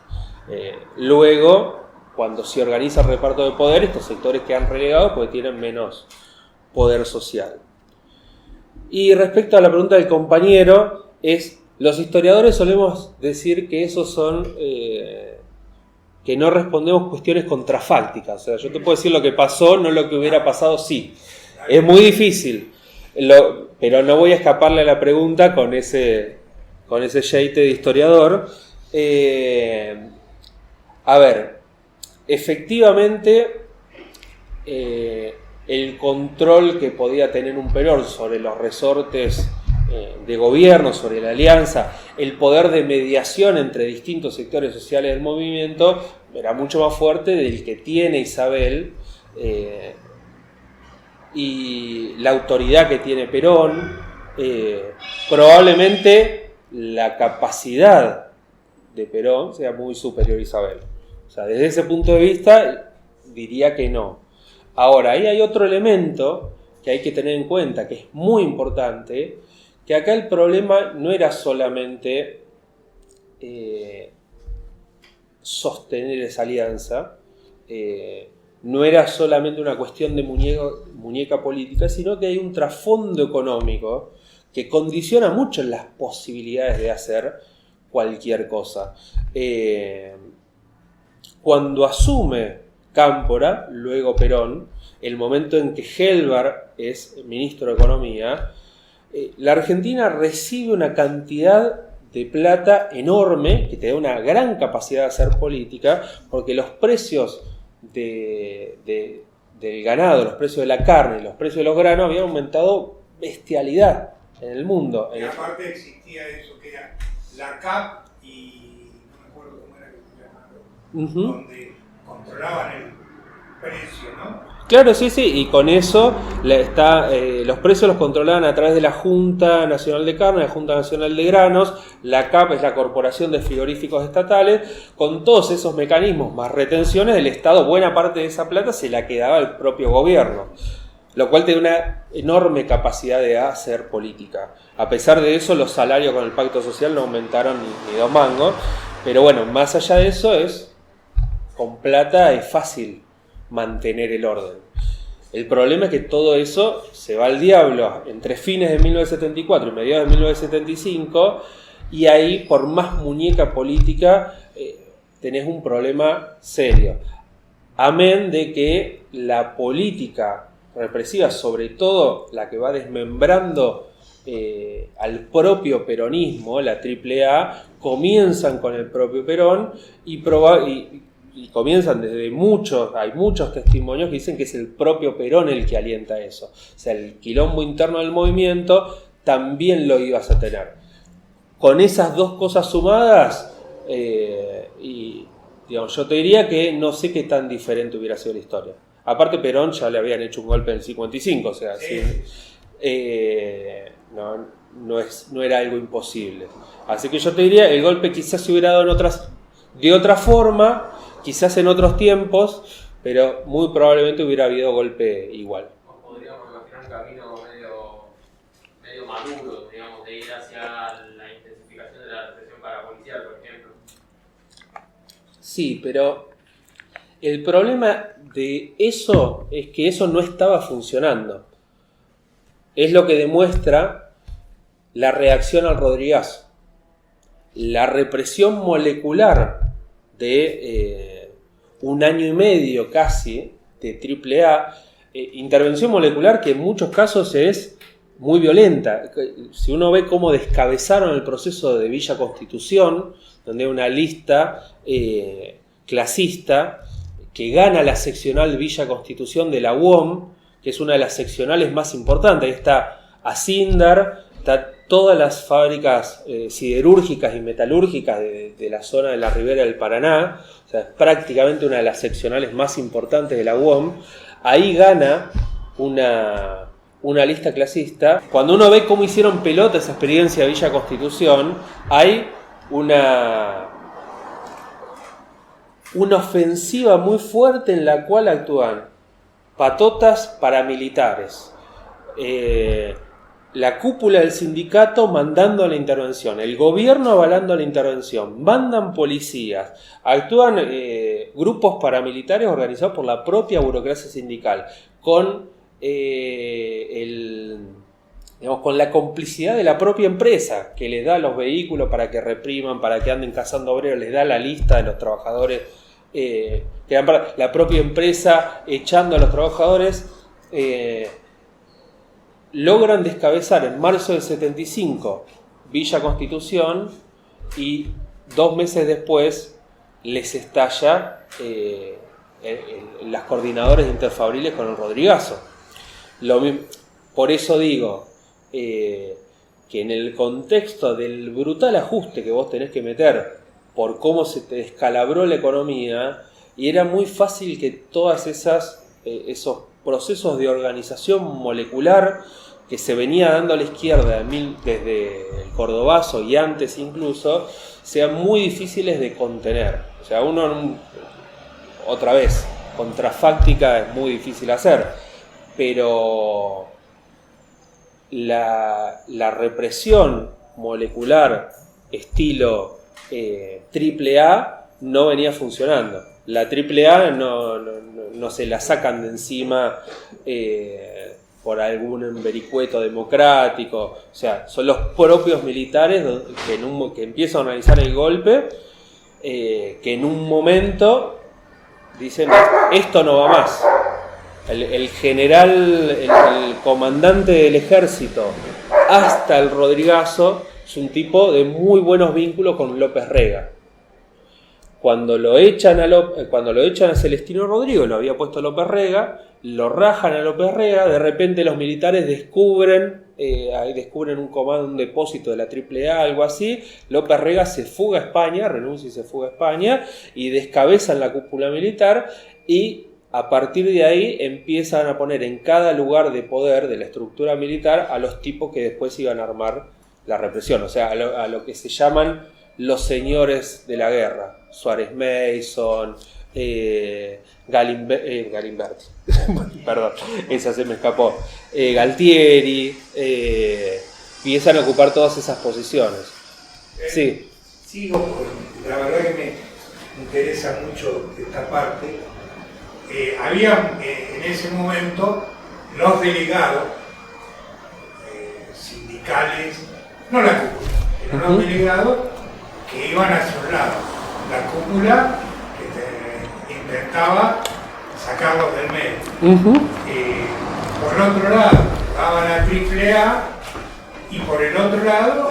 Luego, cuando se organiza el reparto de poder, estos sectores quedan relegados porque tienen menos poder social. Y respecto a la pregunta del compañero, los historiadores solemos decir que esos son... que no respondemos cuestiones contrafácticas. O sea, yo te puedo decir lo que pasó, no lo que hubiera pasado sí. Es muy difícil, pero no voy a escaparle a la pregunta con ese yeite de historiador. A ver, efectivamente, el control que podía tener un Perón sobre los resortes de gobierno, sobre la alianza, el poder de mediación entre distintos sectores sociales del movimiento era mucho más fuerte del que tiene Isabel, y la autoridad que tiene Perón, probablemente la capacidad de Perón sea muy superior a Isabel. O sea, desde ese punto de vista diría que no. Ahora, ahí hay otro elemento que hay que tener en cuenta, que es muy importante, que acá el problema no era solamente sostener esa alianza, no era solamente una cuestión de muñeca política, sino que hay un trasfondo económico que condiciona mucho las posibilidades de hacer cualquier cosa. Cuando asume Cámpora, luego Perón, el momento en que Helbar es ministro de Economía, la Argentina recibe una cantidad de plata enorme que te da una gran capacidad de hacer política, porque los precios del ganado, los precios de la carne y los precios de los granos habían aumentado bestialidad en el mundo. Y aparte existía eso que era la CAP y no me acuerdo cómo era que se llamaba, donde controlaban el precio, ¿no? Claro, sí, y con eso los precios los controlaban a través de la Junta Nacional de Carne, la Junta Nacional de Granos, la CAP es la Corporación de Frigoríficos Estatales, con todos esos mecanismos más retenciones del Estado, buena parte de esa plata se la quedaba el propio gobierno, lo cual te da una enorme capacidad de hacer política. A pesar de eso, los salarios con el Pacto Social no aumentaron ni 2 mangos, pero bueno, más allá de eso, con plata es fácil mantener el orden. El problema es que todo eso se va al diablo entre fines de 1974 y mediados de 1975, y ahí, por más muñeca política, tenés un problema serio. Amén de que la política represiva, sobre todo la que va desmembrando al propio peronismo, la AAA, comienzan con el propio Perón y comienzan desde hay muchos testimonios que dicen que es el propio Perón el que alienta eso. O sea, el quilombo interno del movimiento también lo ibas a tener. Con esas dos cosas sumadas, yo te diría que no sé qué tan diferente hubiera sido la historia. Aparte, Perón ya le habían hecho un golpe en el 55, o sea, no era algo imposible. Así que yo te diría, el golpe quizás se hubiera dado de otra forma, quizás en otros tiempos, pero muy probablemente hubiera habido golpe igual. Podríamos imaginar un camino medio maduro, digamos, de ir hacia la intensificación de la represión parapolicial, por ejemplo. Sí, pero el problema de eso es que eso no estaba funcionando. Es lo que demuestra la reacción al Rodrigazo. La represión molecular de 1 año y medio casi de AAA, intervención molecular que en muchos casos es muy violenta. Si uno ve cómo descabezaron el proceso de Villa Constitución, donde hay una lista clasista que gana la seccional Villa Constitución de la UOM, que es una de las seccionales más importantes. Ahí está Asindar, está todas las fábricas siderúrgicas y metalúrgicas de la zona de la Ribera del Paraná. O sea, es prácticamente una de las seccionales más importantes de la UOM. Ahí gana una lista clasista. Cuando uno ve cómo hicieron pelota esa experiencia de Villa Constitución, hay una ofensiva muy fuerte en la cual actúan patotas paramilitares, la cúpula del sindicato mandando a la intervención, el gobierno avalando la intervención, mandan policías, actúan grupos paramilitares organizados por la propia burocracia sindical, con con la complicidad de la propia empresa, que les da los vehículos para que repriman, para que anden cazando obreros, les da la lista de los trabajadores, la propia empresa echando a los trabajadores, logran descabezar en marzo del 75 Villa Constitución, y 2 meses después les estalla las coordinadoras interfabriles con el Rodrigazo. Por eso digo que en el contexto del brutal ajuste que vos tenés que meter por cómo se te descalabró la economía, y era muy fácil que todas esos procesos de organización molecular que se venía dando a la izquierda desde el Cordobazo y antes incluso, sean muy difíciles de contener. O sea, otra vez, contrafáctica es muy difícil hacer, pero la represión molecular estilo AAA no venía funcionando. La AAA no se la sacan de encima por algún vericueto democrático. O sea, son los propios militares que empiezan a organizar el golpe, que en un momento dicen, esto no va más. El general, el comandante del ejército, hasta el Rodrigazo, es un tipo de muy buenos vínculos con López Rega. Cuando lo echan a Celestino Rodrigo, lo había puesto López Rega, lo rajan a López Rega, de repente los militares descubren un comando, un depósito de la AAA, algo así. López Rega se fuga a España, renuncia y se fuga a España, y descabezan la cúpula militar, y a partir de ahí empiezan a poner en cada lugar de poder de la estructura militar a los tipos que después iban a armar la represión, o sea, a lo que se llaman los señores de la guerra. Suárez Mason, Galimberti, perdón, esa se me escapó, Galtieri, empiezan a ocupar todas esas posiciones. Sí. Sigo, la verdad que me interesa mucho esta parte. Había en ese momento los delegados sindicales, no la cúpula, pero los delegados que iban hacia un lado. La cúpula que intentaba sacarlos del medio. Por el otro lado estaba la AAA, y por el otro lado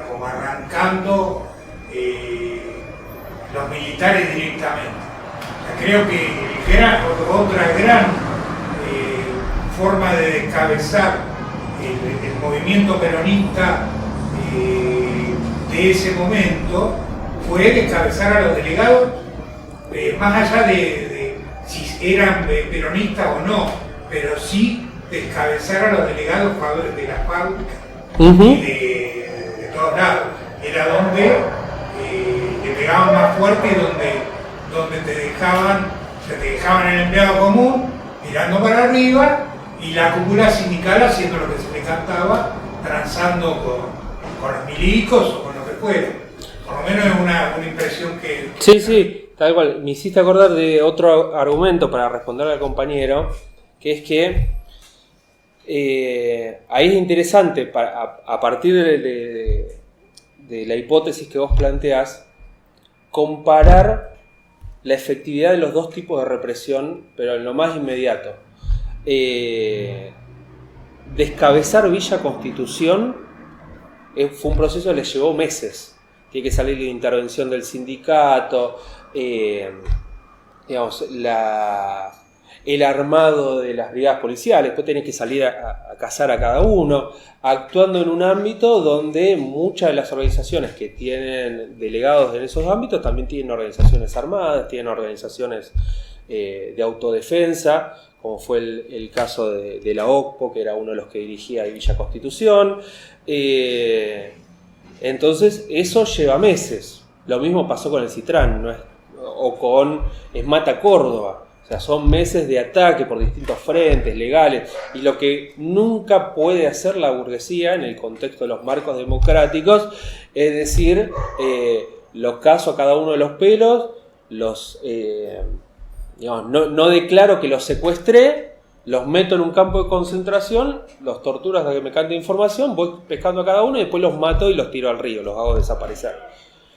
como arrancando los militares directamente. O sea, creo que otra gran forma de descabezar el movimiento peronista de ese momento fue descabezar a los delegados, más allá de si eran peronistas o no, pero sí descabezar a los delegados de las fábricas y de todos lados. Era donde le pegaban más fuerte, y donde te dejaban el empleado común mirando para arriba, y la cúpula sindical haciendo lo que se le cantaba, transando con los milicos o con lo que fuera. Por lo menos es una impresión que... Sí, tal cual. Me hiciste acordar de otro argumento para responder al compañero, que es que ahí es interesante, a partir de la hipótesis que vos planteás, comparar la efectividad de los dos tipos de represión, pero en lo más inmediato. Descabezar Villa Constitución fue un proceso que les llevó meses. Tiene que salir la intervención del sindicato, el armado de las brigadas policiales, después tenés que salir a cazar a cada uno, actuando en un ámbito donde muchas de las organizaciones que tienen delegados en esos ámbitos también tienen organizaciones armadas, tienen organizaciones de autodefensa, como fue el caso de la OCPO, que era uno de los que dirigía Villa Constitución. Entonces eso lleva meses. Lo mismo pasó con el Citrán, o con Esmata Córdoba. O O sea, son meses de ataque por distintos frentes legales, y lo que nunca puede hacer la burguesía en el contexto de los marcos democráticos es decir, los caso a cada uno de los pelos, no declaro que los secuestré, los meto en un campo de concentración, los torturo hasta que me cante información, voy pescando a cada uno y después los mato y los tiro al río, los hago desaparecer.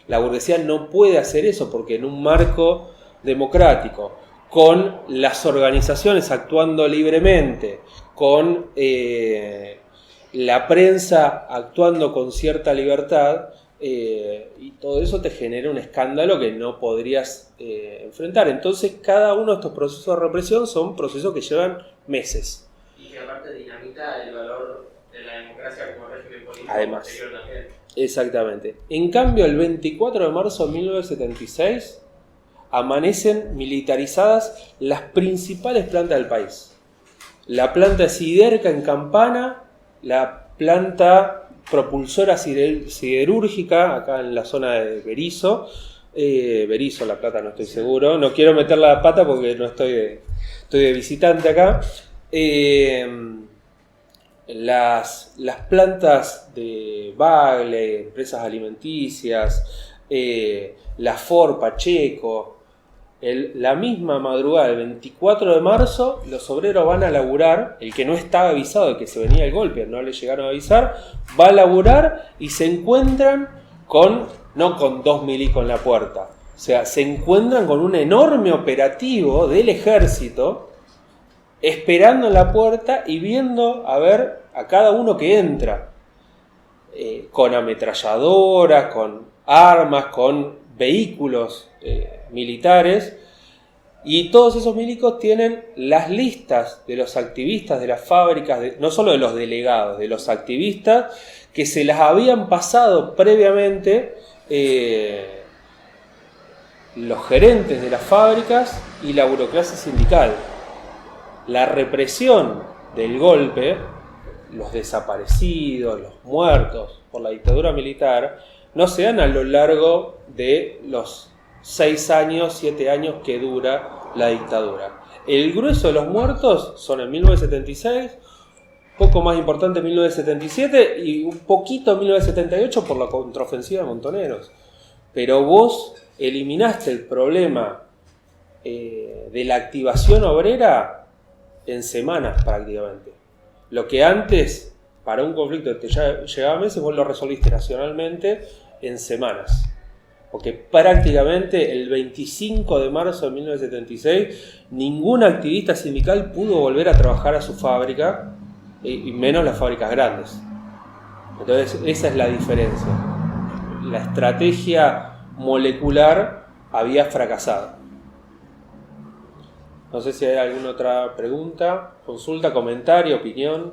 La burguesía no puede hacer eso porque en un marco democrático, con las organizaciones actuando libremente, con la prensa actuando con cierta libertad, y todo eso te genera un escándalo que no podrías enfrentar. Entonces cada uno de estos procesos de represión son procesos que llevan meses. Y que aparte dinamita el valor de la democracia como régimen político. Además, posterior también. exactamente. En cambio, el 24 de marzo de 1976 amanecen militarizadas las principales plantas del país. La planta siderca en Campana, la planta propulsora siderúrgica acá en la zona de Berisso, La Plata no estoy seguro, no quiero meter la pata porque no estoy de visitante acá. Las plantas de Bagley, empresas alimenticias, la Ford, Pacheco. La misma madrugada del 24 de marzo, los obreros van a laburar. El que no estaba avisado de que se venía el golpe, no le llegaron a avisar, va a laburar y se encuentran no con 2 milicos en la puerta. O sea, se encuentran con un enorme operativo del ejército esperando en la puerta y viendo a ver a cada uno que entra, con ametralladoras, con armas, con vehículos militares, y todos esos milicos tienen las listas de los activistas de las fábricas, no solo de los delegados, de los activistas que se las habían pasado previamente los gerentes de las fábricas y la burocracia sindical. La represión del golpe, los desaparecidos, los muertos por la dictadura militar, no se dan a lo largo de los 6 años, 7 años que dura la dictadura. El grueso de los muertos son en 1976, poco más importante en 1977 y un poquito en 1978 por la contraofensiva de Montoneros. Pero vos eliminaste el problema de la activación obrera en semanas prácticamente. Lo que antes, para un conflicto que ya llevaba meses, vos lo resolviste nacionalmente en semanas. Porque prácticamente el 25 de marzo de 1976 ningún activista sindical pudo volver a trabajar a su fábrica, y menos las fábricas grandes. Entonces esa es la diferencia. La estrategia molecular había fracasado. No sé si hay alguna otra pregunta, consulta, comentario, opinión.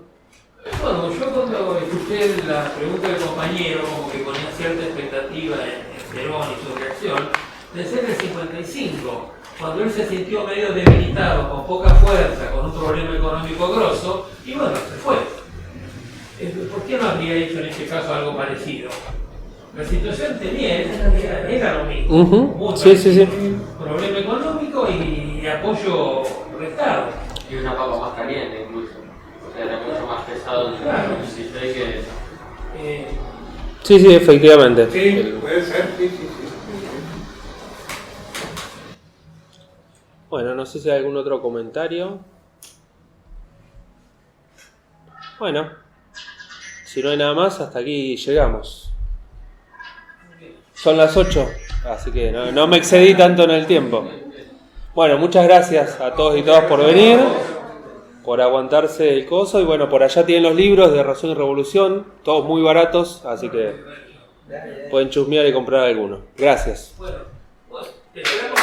Bueno, yo cuando escuché la pregunta del compañero, como que ponía cierta expectativa en Perón y su reacción, pensé en el 55, cuando él se sintió medio debilitado, con poca fuerza, con un problema económico grosso, y bueno, se fue. ¿Por qué no habría hecho en este caso algo parecido? La situación era lo mismo. Sí. Problema económico y apoyo restado. Y una papa más caliente incluso. O sea, era mucho más pesado en el 16 que... Sí, efectivamente. Sí, puede ser, sí. Bueno, no sé si hay algún otro comentario. Bueno, si no hay nada más, hasta aquí llegamos. Son las 8, así que no me excedí tanto en el tiempo. Bueno, muchas gracias a todos y todas por venir, por aguantarse el coso, y bueno, por allá tienen los libros de Razón y Revolución, todos muy baratos, así que pueden chusmear y comprar alguno. Gracias. Bueno, te esperamos.